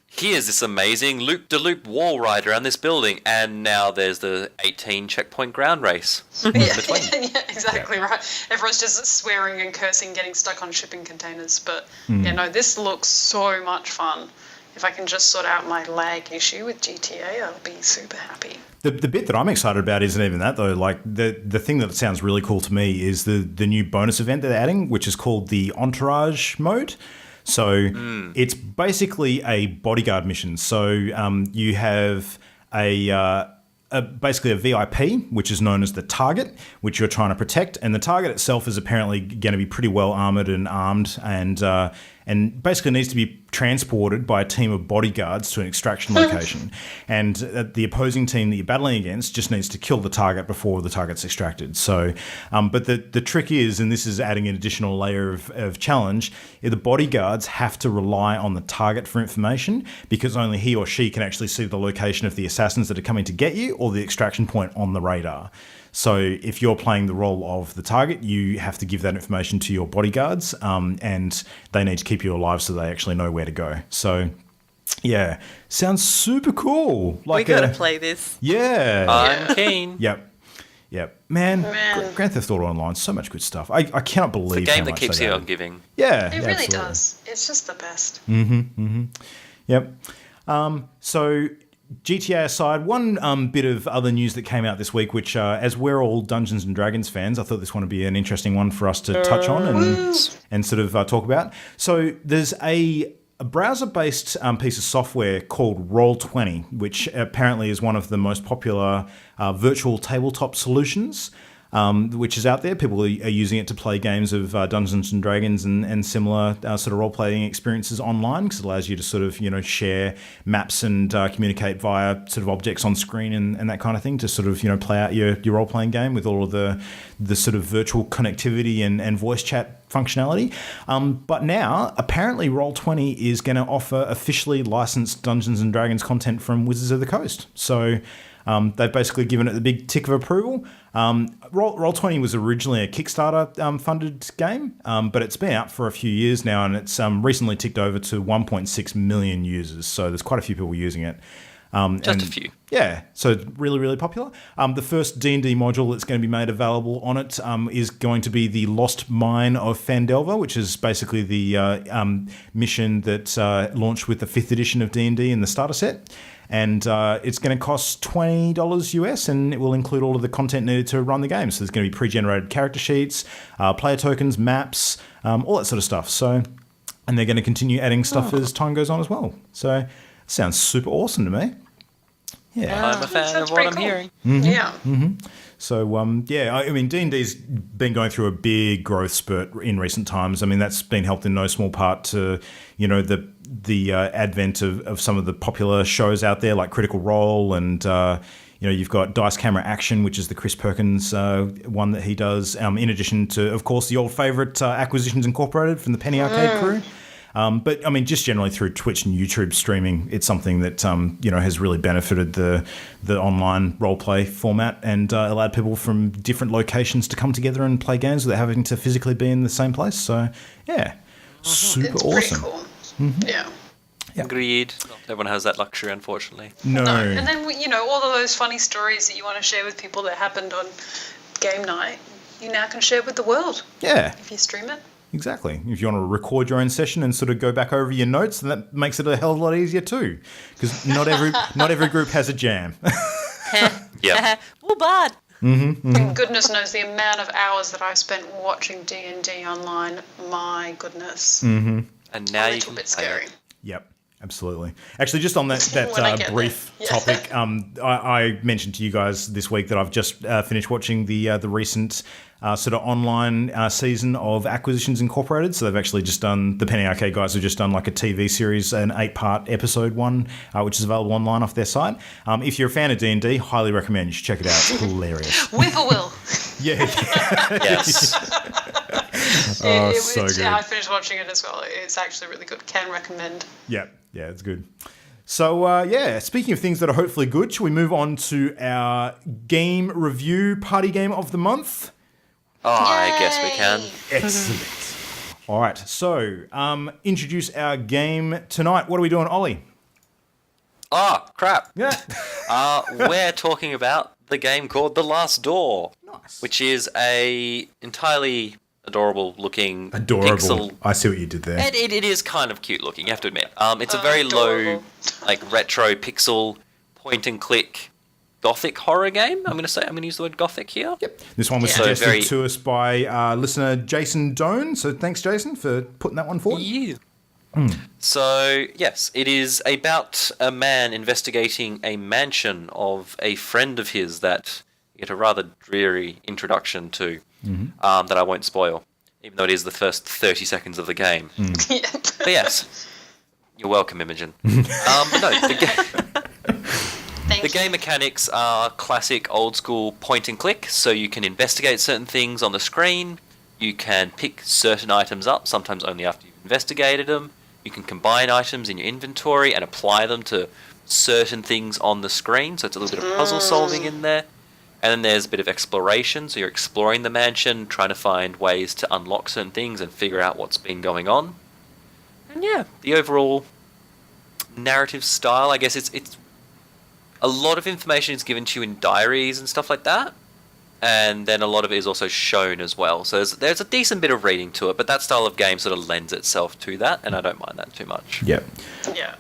here's this amazing loop-de-loop wall ride around this building, and now there's the 18 checkpoint ground race. Yeah, exactly right. Everyone's just swearing and cursing, getting stuck on shipping containers. But, this looks so much fun. If I can just sort out my lag issue with GTA, I'll be super happy. The bit that I'm excited about isn't even that, though. Like, the thing that sounds really cool to me is the new bonus event that they're adding, which is called the Entourage mode. So it's basically a bodyguard mission. So you have basically a VIP, which is known as the target, which you're trying to protect. And the target itself is apparently going to be pretty well armored and armed and basically needs to be transported by a team of bodyguards to an extraction location. And the opposing team that you're battling against just needs to kill the target before the target's extracted. So, but the trick is, and this is adding an additional layer of challenge, the bodyguards have to rely on the target for information because only he or she can actually see the location of the assassins that are coming to get you or the extraction point on the radar. So if you're playing the role of the target, you have to give that information to your bodyguards, and they need to keep you alive so they actually know where to go. So, yeah, sounds super cool. We got to play this. Yeah. I'm keen. Yep. Man. Grand Theft Auto Online, so much good stuff. I cannot believe it's a game how that much keeps they you added. on giving. Yeah. It really absolutely. does. It's just the best. Yep. So GTA aside, one bit of other news that came out this week, which as we're all Dungeons and Dragons fans, I thought this one would be an interesting one for us to touch on and sort of talk about. So there's a browser-based piece of software called Roll20, which apparently is one of the most popular virtual tabletop solutions, which is out there. People are using it to play games of Dungeons and Dragons and similar sort of role-playing experiences online, because it allows you to sort of, share maps and communicate via sort of objects on screen and that kind of thing to sort of, play out your role-playing game with all of the sort of virtual connectivity and voice chat functionality. But now, apparently, Roll20 is going to offer officially licensed Dungeons and Dragons content from Wizards of the Coast. So they've basically given it the big tick of approval. Roll20 was originally a Kickstarter funded game, but it's been out for a few years now, and it's recently ticked over to 1.6 million users. So there's quite a few people using it. Just a few. Yeah, so it's really, really popular. The first D&D module that's going to be made available on it is going to be the Lost Mine of Fandelver, which is basically the mission that launched with the 5th edition of D&D in the starter set. And it's going to cost $20 US, and it will include all of the content needed to run the game. So there's going to be pre-generated character sheets, player tokens, maps, all that sort of stuff. So, and they're going to continue adding stuff as time goes on as well. So it sounds super awesome to me. Yeah, I'm a fan of what I'm hearing. Yeah. So, I mean, D&D's been going through a big growth spurt in recent times. I mean, that's been helped in no small part to, the advent of some of the popular shows out there like Critical Role and, you've got Dice Camera Action, which is the Chris Perkins one that he does, in addition to, of course, the old favourite Acquisitions Incorporated from the Penny Arcade crew. But I mean, just generally through Twitch and YouTube streaming, it's something that has really benefited the online role play format and allowed people from different locations to come together and play games without having to physically be in the same place. So yeah, super It's awesome. pretty cool. Yeah. Agreed. Not everyone has that luxury, unfortunately. No. And then, all of those funny stories that you want to share with people that happened on game night, you now can share with the world. Yeah. If you stream it. Exactly. If you want to record your own session and sort of go back over your notes, then that makes it a hell of a lot easier too, because not every group has a jam. Yeah. Oh, bad. And goodness knows the amount of hours that I spent watching D&D online. My goodness. And now A you little can bit play scary. it. Yep. Absolutely. Actually, just on When I that get brief there. topic, I mentioned to you guys this week that I've just finished watching the recent sort of online season of Acquisitions Incorporated. So they've actually just done, the Penny Arcade guys have just done like a TV series, an 8-part episode one, which is available online off their site. If you're a fan of D&D, highly recommend you should check it out. It's hilarious. Whippoorwill. Yeah. Yes. So good. I finished watching it as well. It's actually really good. Can recommend. Yeah, it's good. So, speaking of things that are hopefully good, shall we move on to our game review party game of the month? Oh, I guess we can. Excellent. All right, so introduce our game tonight. What are we doing, Ollie? Oh, crap. Yeah. We're talking about the game called The Last Door. Nice. Which is a entirely adorable looking pixel. I see what you did there. And it is kind of cute looking, you have to admit. It's a very low, retro pixel point and click gothic horror game. I'm going to use the word gothic here. Yep. This one was suggested to us by listener Jason Doan. So thanks, Jason, for putting that one forward. Yeah. So, yes, it is about a man investigating a mansion of a friend of his that you get a rather dreary introduction to, that I won't spoil, even though it is the first 30 seconds of the game. But yes, you're welcome, Imogen. The game mechanics are classic old school point and click, so you can investigate certain things on the screen, you can pick certain items up, sometimes only after you've investigated them, you can combine items in your inventory and apply them to certain things on the screen, so it's a little bit of puzzle solving in there. And then there's a bit of exploration, so you're exploring the mansion, trying to find ways to unlock certain things and figure out what's been going on. And yeah, the overall narrative style, I guess it's a lot of information is given to you in diaries and stuff like that. And then a lot of it is also shown as well. So there's a decent bit of reading to it, but that style of game sort of lends itself to that, and I don't mind that too much. Yep. Yeah.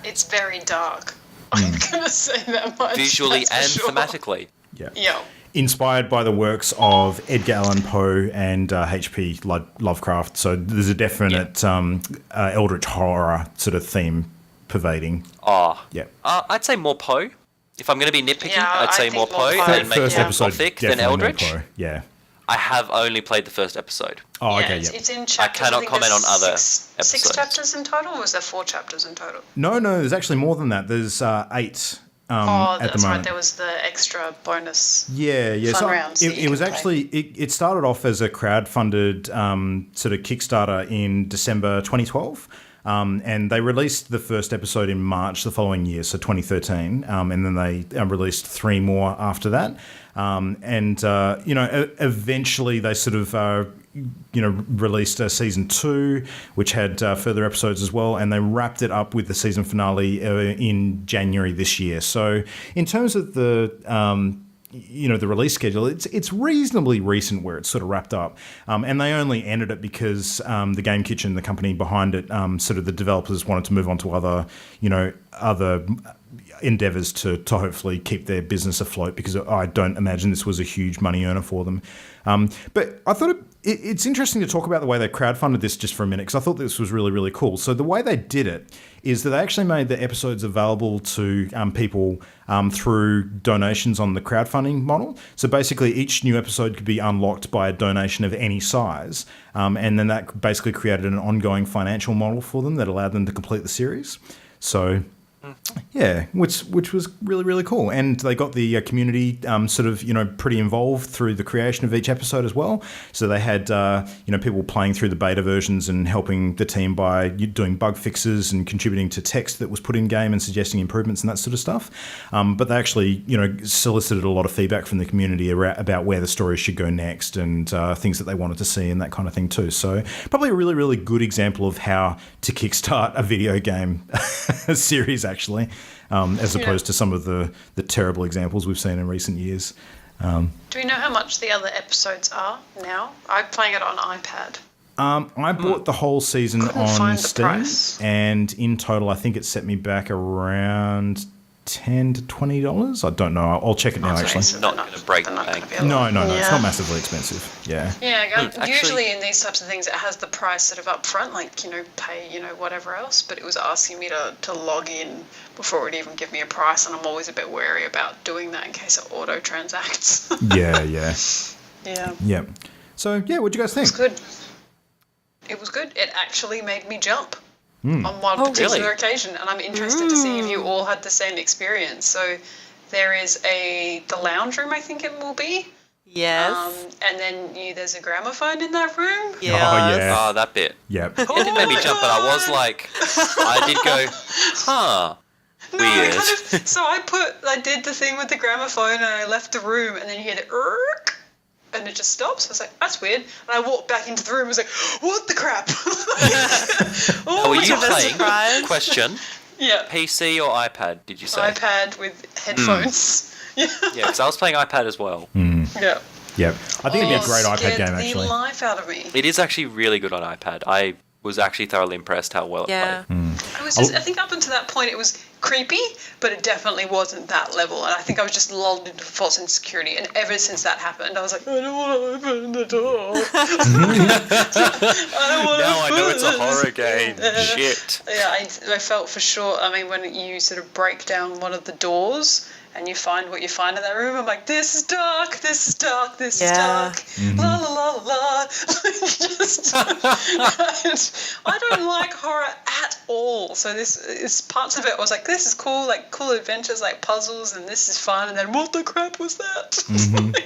It's very dark. I'm going to say that much. Visually and thematically. Yeah. Inspired by the works of Edgar Allan Poe and H.P. Lovecraft, so there's a definite eldritch horror sort of theme pervading. I'd say more Poe. If I'm going to be nitpicky, I'd say more Poe and make it more gothic than Eldritch. Yeah. I have only played the first episode. Oh, okay, yeah. It's in chapters. I cannot comment on other episodes. 6 chapters in total, or was there 4 chapters in total? No, there's actually more than that. There's 8 at the moment. Right. There was the extra bonus fun so rounds. It was actually, it started off as a crowd-funded sort of Kickstarter in December 2012. And they released the first episode in March the following year, so 2013, and then they released 3 more after that. Eventually they sort of, released season 2, which had further episodes as well, and they wrapped it up with the season finale in January this year. So in terms of the the release schedule, it's reasonably recent where it's sort of wrapped up. And they only ended it because the Game Kitchen, the company behind it, sort of the developers wanted to move on to other endeavors to hopefully keep their business afloat, because I don't imagine this was a huge money earner for them. But I thought it's interesting to talk about the way they crowdfunded this just for a minute, because I thought this was really, really cool. So the way they did it is that they actually made the episodes available to people through donations on the crowdfunding model. So basically each new episode could be unlocked by a donation of any size. And then that basically created an ongoing financial model for them that allowed them to complete the series. So yeah, which was really, really cool. And they got the community pretty involved through the creation of each episode as well. So they had people playing through the beta versions and helping the team by doing bug fixes and contributing to text that was put in game and suggesting improvements and that sort of stuff. But they actually solicited a lot of feedback from the community about where the story should go next and things that they wanted to see and that kind of thing too. So probably a really, really good example of how to kickstart a video game series actually, as opposed to some of the terrible examples we've seen in recent years. Do we know how much the other episodes are now? I'm playing it on iPad. I bought the whole season on Steam, price. And in total, I think it set me back around $10 to $20. I don't know. I'll check it now. Actually, it's not going to break the bank. No. It's not massively expensive. Yeah. Yeah. Usually in these types of things, it has the price sort of up front, like pay whatever else. But it was asking me to log in before it would even give me a price, and I'm always a bit wary about doing that in case it auto transacts. Yeah. Yeah. So yeah, what'd you guys think? It was good. It actually made me jump. On one particular occasion, and I'm interested to see if you all had the same experience. So there is the lounge room, I think it will be, Yes. And then there's a gramophone in that room. Yes. Oh, yeah. Oh, that bit. Yep. It did make me jump, but I was like, I did go, huh, No, I weird. so I did the thing with the gramophone and I left the room and then you hear the irk and it just stops. I was like, that's weird. And I walked back into the room and was like, what the crap? Oh, were you was a playing? surprise. Question. Yeah. PC or iPad, did you say? iPad with headphones. Yeah. Yeah, because I was playing iPad as well. Yeah. Yep. I think it'd be a great iPad Scared game, the actually. life out of me. It is actually really good on iPad. I was actually thoroughly impressed how well it Yeah. played. It was just, I think up until that point it was creepy, but it definitely wasn't that level. And I think I was just lulled into false insecurity. And ever since that happened, I was like, I don't want to open the door. I don't want to Now I know it's a open horror this. game. Shit. Yeah, I felt for sure. I mean, when you sort of break down one of the doors and you find what you find in that room, I'm like, this is dark, this is dark, this is Yeah. dark. La la la la. I don't like horror at all. So this is parts of it. I was like, this is cool, like cool adventures, like puzzles, and this is fun. And then what the crap was that?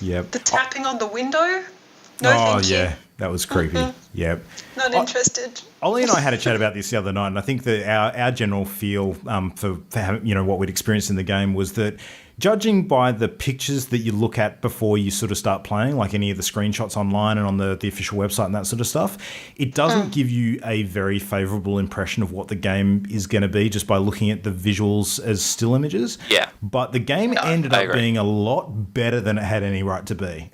Yep. The tapping on the window. No, Oh, thank yeah. you. That was creepy. Yep. Not interested. Ollie and I had a chat about this the other night, and I think that our general feel for having, what we'd experienced in the game was that, judging by the pictures that you look at before you sort of start playing, like any of the screenshots online and on the official website and that sort of stuff, it doesn't give you a very favourable impression of what the game is going to be just by looking at the visuals as still images. Yeah. But the game ended I up agree. being a lot better than it had any right to be.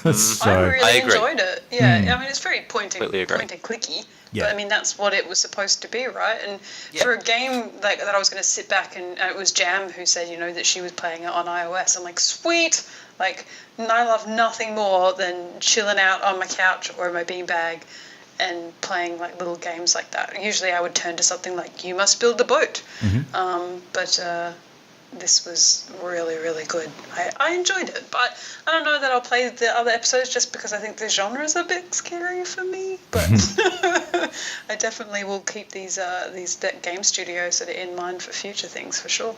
I So, really I agree. enjoyed it. Yeah, I mean, it's very point and Completely agree. clicky. Yeah. But I mean, that's what it was supposed to be, right? And Yeah. for a game like that, I was going to sit back and it was Jam who said, that she was playing it on iOS. I'm like, sweet. Like, I love nothing more than chilling out on my couch or my beanbag and playing like little games like that. Usually, I would turn to something like "You Must Build a Boat," but this was really, really good. I enjoyed it, but I don't know that I'll play the other episodes just because I think the genre is a bit scary for me. But I definitely will keep these game studios that are in mind for future things for sure.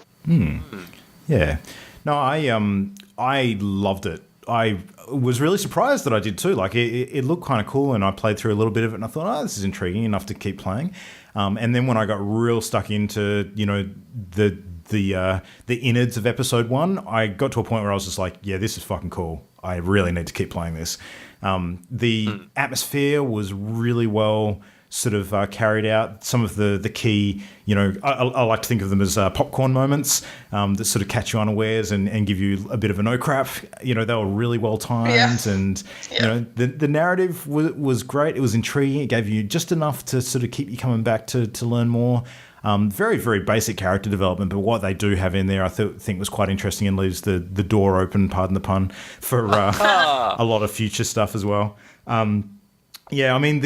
yeah. No, I loved it. I was really surprised that I did too. Like it looked kind of cool, and I played through a little bit of it, and I thought, oh, this is intriguing enough to keep playing. And then when I got real stuck into the innards of episode 1, I got to a point where I was just like, yeah, this is fucking cool. I really need to keep playing this. The atmosphere was really well sort of carried out. Some of the key, I like to think of them as popcorn moments that sort of catch you unawares and give you a bit of a no crap. They were really well timed, and the narrative was great. It was intriguing. It gave you just enough to sort of keep you coming back to learn more. Very, very basic character development, but what they do have in there I think was quite interesting and leaves the door open, pardon the pun, for a lot of future stuff as well. I mean,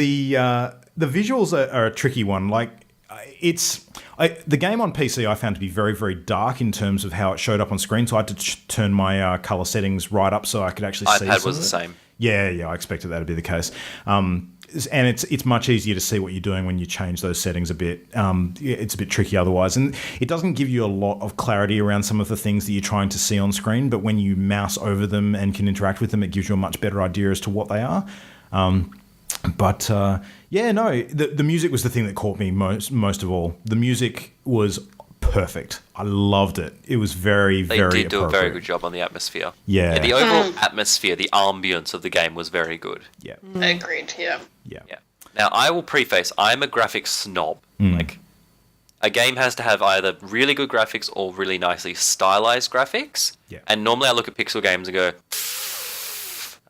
the visuals are a tricky one. Like, the game on PC I found to be very, very dark in terms of how it showed up on screen, so I had to turn my colour settings right up so I could actually see iPad some was of the it. same. Yeah, I expected that to be the case. And it's much easier to see what you're doing when you change those settings a bit. It's a bit tricky otherwise. And it doesn't give you a lot of clarity around some of the things that you're trying to see on screen, but when you mouse over them and can interact with them, it gives you a much better idea as to what they are. The music was the thing that caught me most of all. The music was perfect. I loved it. It was very, They very did do a very appropriate. good job on the atmosphere. Yeah. The overall atmosphere, the ambience of the game was very good. Yeah. Agreed. Yeah. Yeah. Yeah. Now, I will preface, I'm a graphics snob. Like, a game has to have either really good graphics or really nicely stylized graphics. Yeah. And normally I look at pixel games and go,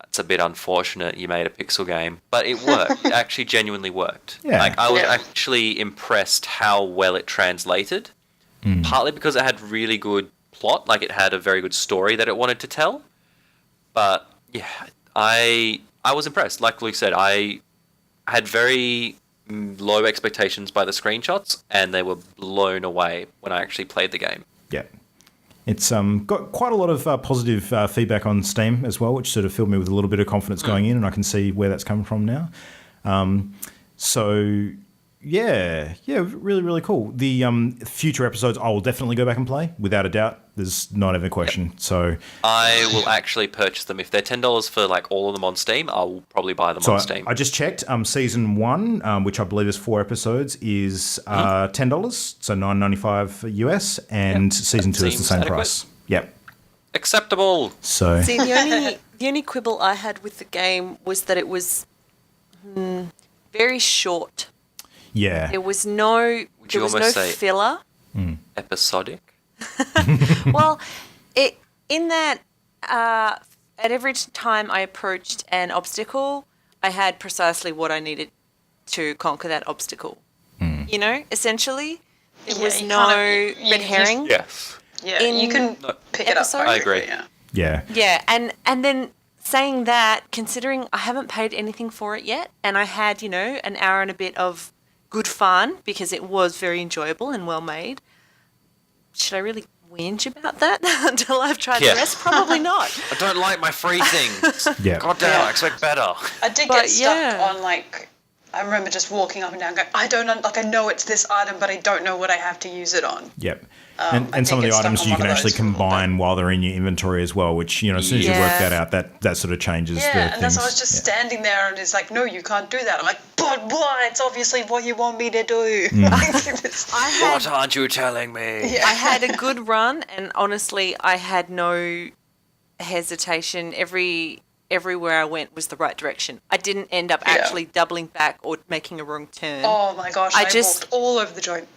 that's a bit unfortunate you made a pixel game. But it worked. It actually genuinely worked. Yeah. Like, I was Yeah. actually impressed how well it translated. Partly because it had really good plot, like it had a very good story that it wanted to tell. But yeah, I was impressed. Like Luke said, I had very low expectations by the screenshots, and they were blown away when I actually played the game. Yeah. It's got quite a lot of positive feedback on Steam as well, which sort of filled me with a little bit of confidence going in, and I can see where that's coming from now. Yeah, really, really cool. The future episodes, I will definitely go back and play, without a doubt. There's not even a question. Yep. So I will actually purchase them. If they're $10 for like all of them on Steam, I will probably buy them on Steam. I just checked. Season 1, which I believe is 4 episodes, is $10, so $9.95 US, and season 2 is the same price. Yep. Acceptable. So see, the only quibble I had with the game was that it was very short. Yeah. There was no filler. Episodic. Well, at every time I approached an obstacle, I had precisely what I needed to conquer that obstacle. You know, essentially, there was no red herring. Yes. Yeah, you can pick it up. I agree. Yeah. Yeah, and then saying that, considering I haven't paid anything for it yet, and I had, an hour and a bit of good fun because it was very enjoyable and well made, should I really whinge about that until I've tried the rest? Probably not. I don't like my free things. Yeah. God damn, I expect better. I did get stuck on I remember just walking up and down going, I know it's this item, but I don't know what I have to use it on. Yep. And some of the items you can actually combine while they're in your inventory as well, which, as soon as you work that out, that sort of changes the things. Yeah, and that's why I was just standing there and it's like, no, you can't do that. I'm like, but why? It's obviously what you want me to do. What aren't you telling me? Yeah. I had a good run, and honestly, I had no hesitation. Everywhere I went was the right direction. I didn't end up actually doubling back or making a wrong turn. Oh my gosh, I walked all over the joint.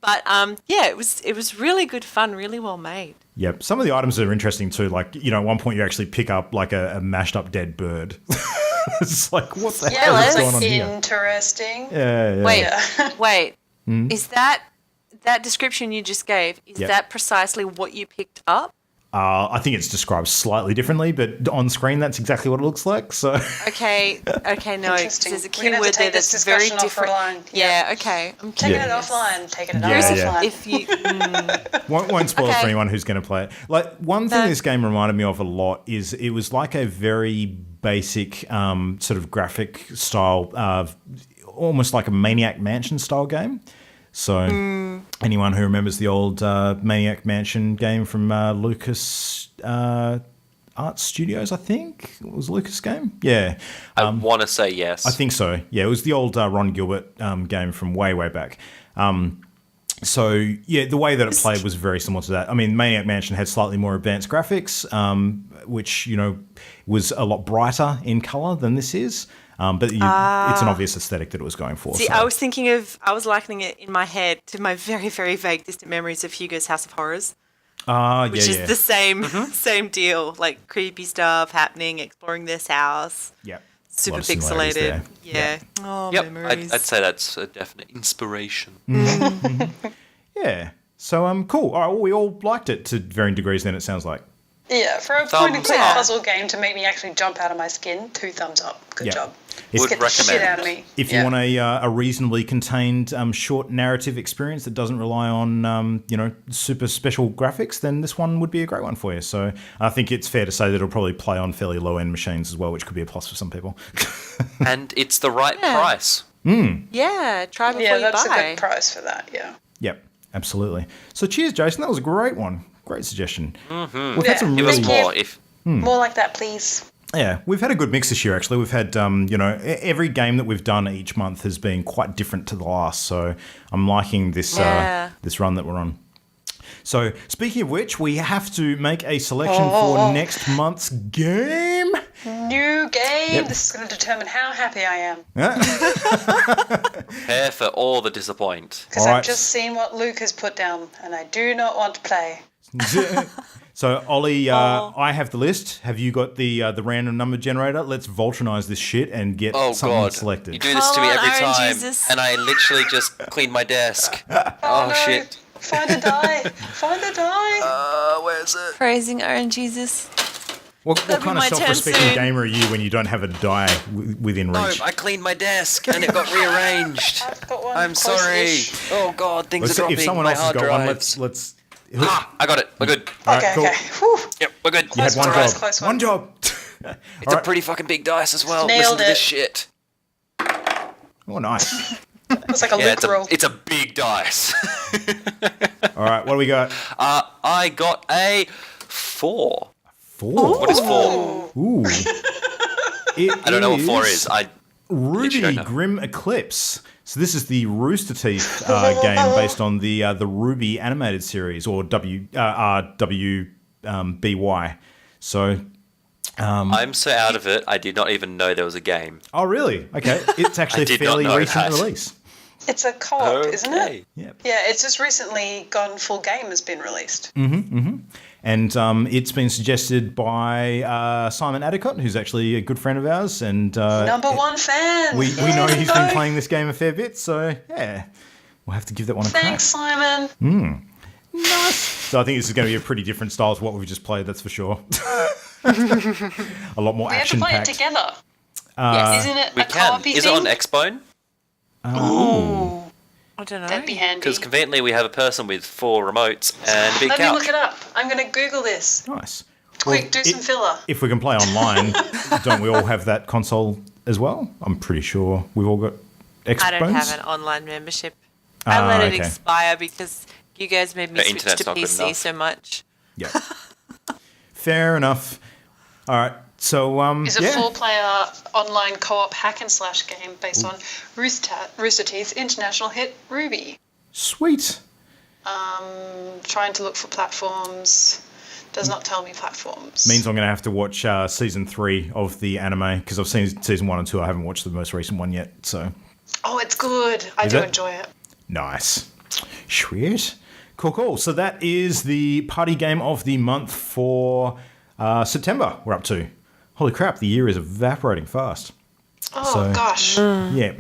But it was really good fun, really well made. Yep. Some of the items are interesting too. Like, at one point you actually pick up like a mashed up dead bird. It's like, what the hell is going on here? Interesting. Yeah. Wait. Is that description you just gave, is that precisely what you picked up? I think it's described slightly differently, but on screen that's exactly what it looks like. So okay, no, there's a keyword there that's very different. Yeah, okay, I'm taking it offline. Offline. If you won't spoil it for anyone who's going to play it. Like, one thing this game reminded me of a lot is it was like a very basic sort of graphic style, almost like a Maniac Mansion style game. So anyone who remembers the old Maniac Mansion game from Lucas Art Studios, I think? It was a Lucas game? Yeah. I want to say yes. I think so. Yeah, it was the old Ron Gilbert game from way, way back. So, the way that it played was very similar to that. I mean, Maniac Mansion had slightly more advanced graphics, which, was a lot brighter in colour than this is. But it's an obvious aesthetic that it was going for. See, I was likening it in my head to my very, very vague distant memories of Hugo's House of Horrors. Which is the same deal, like creepy stuff happening, exploring this house. Yeah. Super pixelated. Yeah. Oh, memories. I'd say that's a definite inspiration. Yeah. So, cool. All right, well, we all liked it to varying degrees then, it sounds like. Yeah, for a point-and-click puzzle game to make me actually jump out of my skin, 2 thumbs up. Good job. Would get recommend. The shit out of me. If you want a reasonably contained short narrative experience that doesn't rely on super special graphics, then this one would be a great one for you. So I think it's fair to say that it'll probably play on fairly low-end machines as well, which could be a plus for some people. And it's the right price. Yeah, try before you buy. Yeah, that's a good price for that, yeah. Yep, absolutely. So cheers, Jason. That was a great one. Great suggestion. Mm-hmm. We've had some Give really us more. More like that, please. Yeah, we've had a good mix this year, actually. We've had, every game that we've done each month has been quite different to the last. So I'm liking this this run that we're on. So speaking of which, we have to make a selection for next month's game. New game. Yep. This is going to determine how happy I am. Prepare for all the disappoint. Because I've just seen what Luke has put down, and I do not want to play. So, Ollie, I have the list. Have you got the random number generator? Let's Voltronize this shit and get something selected. You do this to me every time, and I literally just cleaned my desk. Oh shit. Find a die. Find a die. Where's it? Praising Orange Jesus. What kind of self-respecting gamer are you when you don't have a die within reach? No, I cleaned my desk and it got rearranged. I've got one. I'm sorry. Oh god, things are dropping. If someone else has got drives. one, let's. I got it. We're good. Okay. Whew. Yep, we're good. You had one job. One job. It's a pretty fucking big dice as well. Nailed Listen to this shit. Oh, nice. It's like a loot roll. it's a big dice. All right, what do we got? I got a 4. 4. What is 4? Ooh. I don't know what 4 is. I literally Ruby don't know. Grim Eclipse. So this is the Rooster Teeth game based on the Ruby animated series, or RWBY. So I'm so out of it, I did not even know there was a game. oh really? Okay, it's actually a did not fairly know recent that. release. It's a co-op, isn't it? Yeah. Yeah, it's just recently gone full game has been released. And it's been suggested by Simon Adicott, who's actually a good friend of ours, and Number 1 fan. we know he's been playing this game a fair bit. So yeah, we'll have to give that one a crack. Thanks, Simon. Nice. So I think this is going to be a pretty different style to what we've just played. That's for sure. A lot more We have to play action-packed. it together. Yes. Isn't it We a can. co-op Is it on Xbone? Ooh, I don't know. that'd be handy. Because conveniently we have a person with 4 remotes and a big Let me couch. look it up. I'm going to Google this. Nice. Quick, Well, do some filler. If we can play online, don't we all have that console as well? I'm pretty sure we've all got Xbox. I don't have an online membership. I let it okay. expire because you guys made me The switch internet's to not good PC enough. so much. Yeah. Fair enough. All right. So It's a 4-player online co-op hack and slash game based on Rooster Teeth's international hit Ruby. Sweet. Trying to look for platforms. Does not tell me platforms. Means I'm going to have to watch season 3 of the anime because I've seen season 1 and 2. I haven't watched the most recent one yet. So Oh, it's good. I Is do it? enjoy it. nice. Sweet. Cool. So that is the party game of the month for September. We're up to. Holy crap! The year is evaporating fast. Oh, So- gosh. Yeah.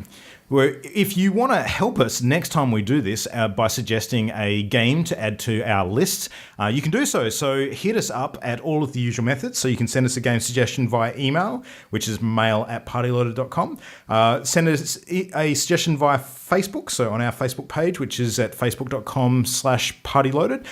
Well, if you want to help us next time we do this by suggesting a game to add to our list, you can do so. So hit us up at all of the usual methods. So you can send us a game suggestion via email, which is mail@partyloaded.com. Send us a suggestion via Facebook, so on our Facebook page, which is at facebook.com/partyloaded,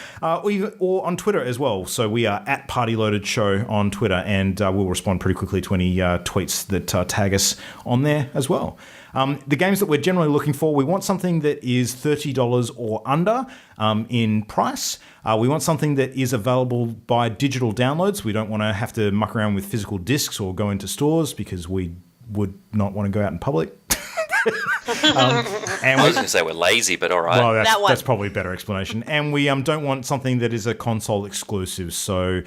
or on Twitter as well. So we are at Partyloaded Show on Twitter, and we'll respond pretty quickly to any tweets that tag us on there as well. The games that we're generally looking for, we want something that is $30 or under in price. We want something that is available by digital downloads. We don't want to have to muck around with physical discs or go into stores because we would not want to go out in public. And I was going to say we're lazy, but all right. well, That one. that's probably a better explanation. And we don't want something that is a console exclusive. So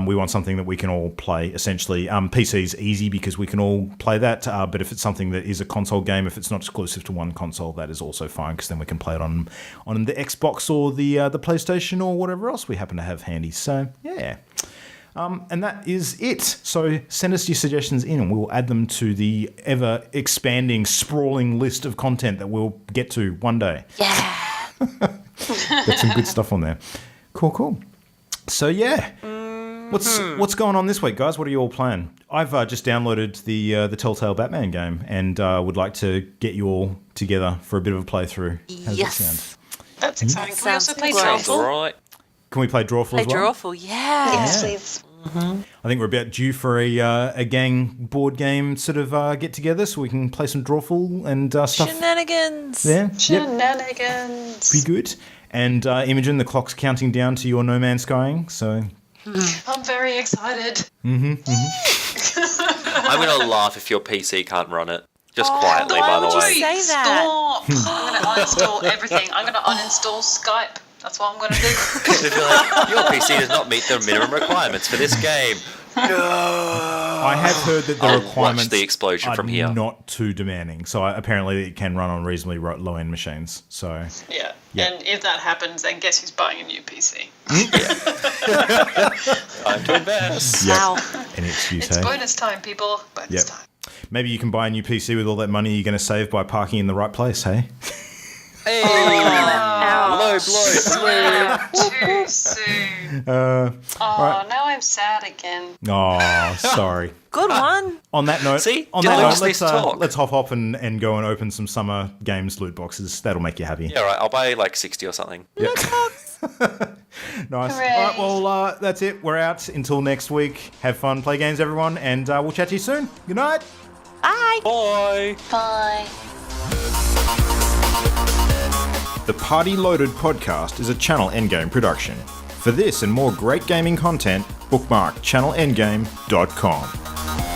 we want something that we can all play, essentially. PC's easy because we can all play that. But if it's something that is a console game, if it's not exclusive to one console, that is also fine because then we can play it on the Xbox or the PlayStation or whatever else we happen to have handy. So, yeah. And that is it. So send us your suggestions in and we'll add them to the ever-expanding, sprawling list of content that we'll get to one day. Yeah. Got some good stuff on there. Cool. So, yeah. What's going on this week, guys? What are you all playing? I've just downloaded the Telltale Batman game and would like to get you all together for a bit of a playthrough. How does Yes. that sound? That's exciting. Can we also Sounds play great. Sounds all Drawful? right. Can we play Drawful Play as well? Drawful, yeah. Yes, Yeah. please. I think we're about due for a gang board game sort of get together so we can play some Drawful and stuff. Shenanigans. Yeah, yep, Shenanigans. be good. And Imogen, the clock's counting down to your No Man's Skying, so I'm very excited. I'm going to laugh if your PC can't run it. Just Oh, quietly, why by the would you way. say that? Stop. I'm going to uninstall everything. I'm going to uninstall Skype. That's what I'm going to do. They'd be like, your PC does not meet the minimum requirements for this game. I have heard that the I'll watch requirements the explosion are from here. not too demanding. So apparently it can run on reasonably low-end machines. So Yeah. Yeah. And if that happens, then guess who's buying a new PC? Time to invest. Wow. any excuse, It's hey? bonus time, people. Bonus Yep. time. Maybe you can buy a new PC with all that money you're going to save by parking in the right place, hey? Hey! Ouch. Blow. Too soon. Right. Now I'm sad again. Oh, sorry. Good one. On that note, See? on Dylan that note, just needs to talk. let's hop up and go and open some summer games loot boxes. That'll make you happy. Yeah, right. I'll buy like 60 or something. Nice. Hooray. All right, well, that's it. We're out until next week. Have fun, play games, everyone, and we'll chat to you soon. Good night. Bye. Bye. Bye. The Party Loaded podcast is a Channel Endgame production. For this and more great gaming content, bookmark channelendgame.com.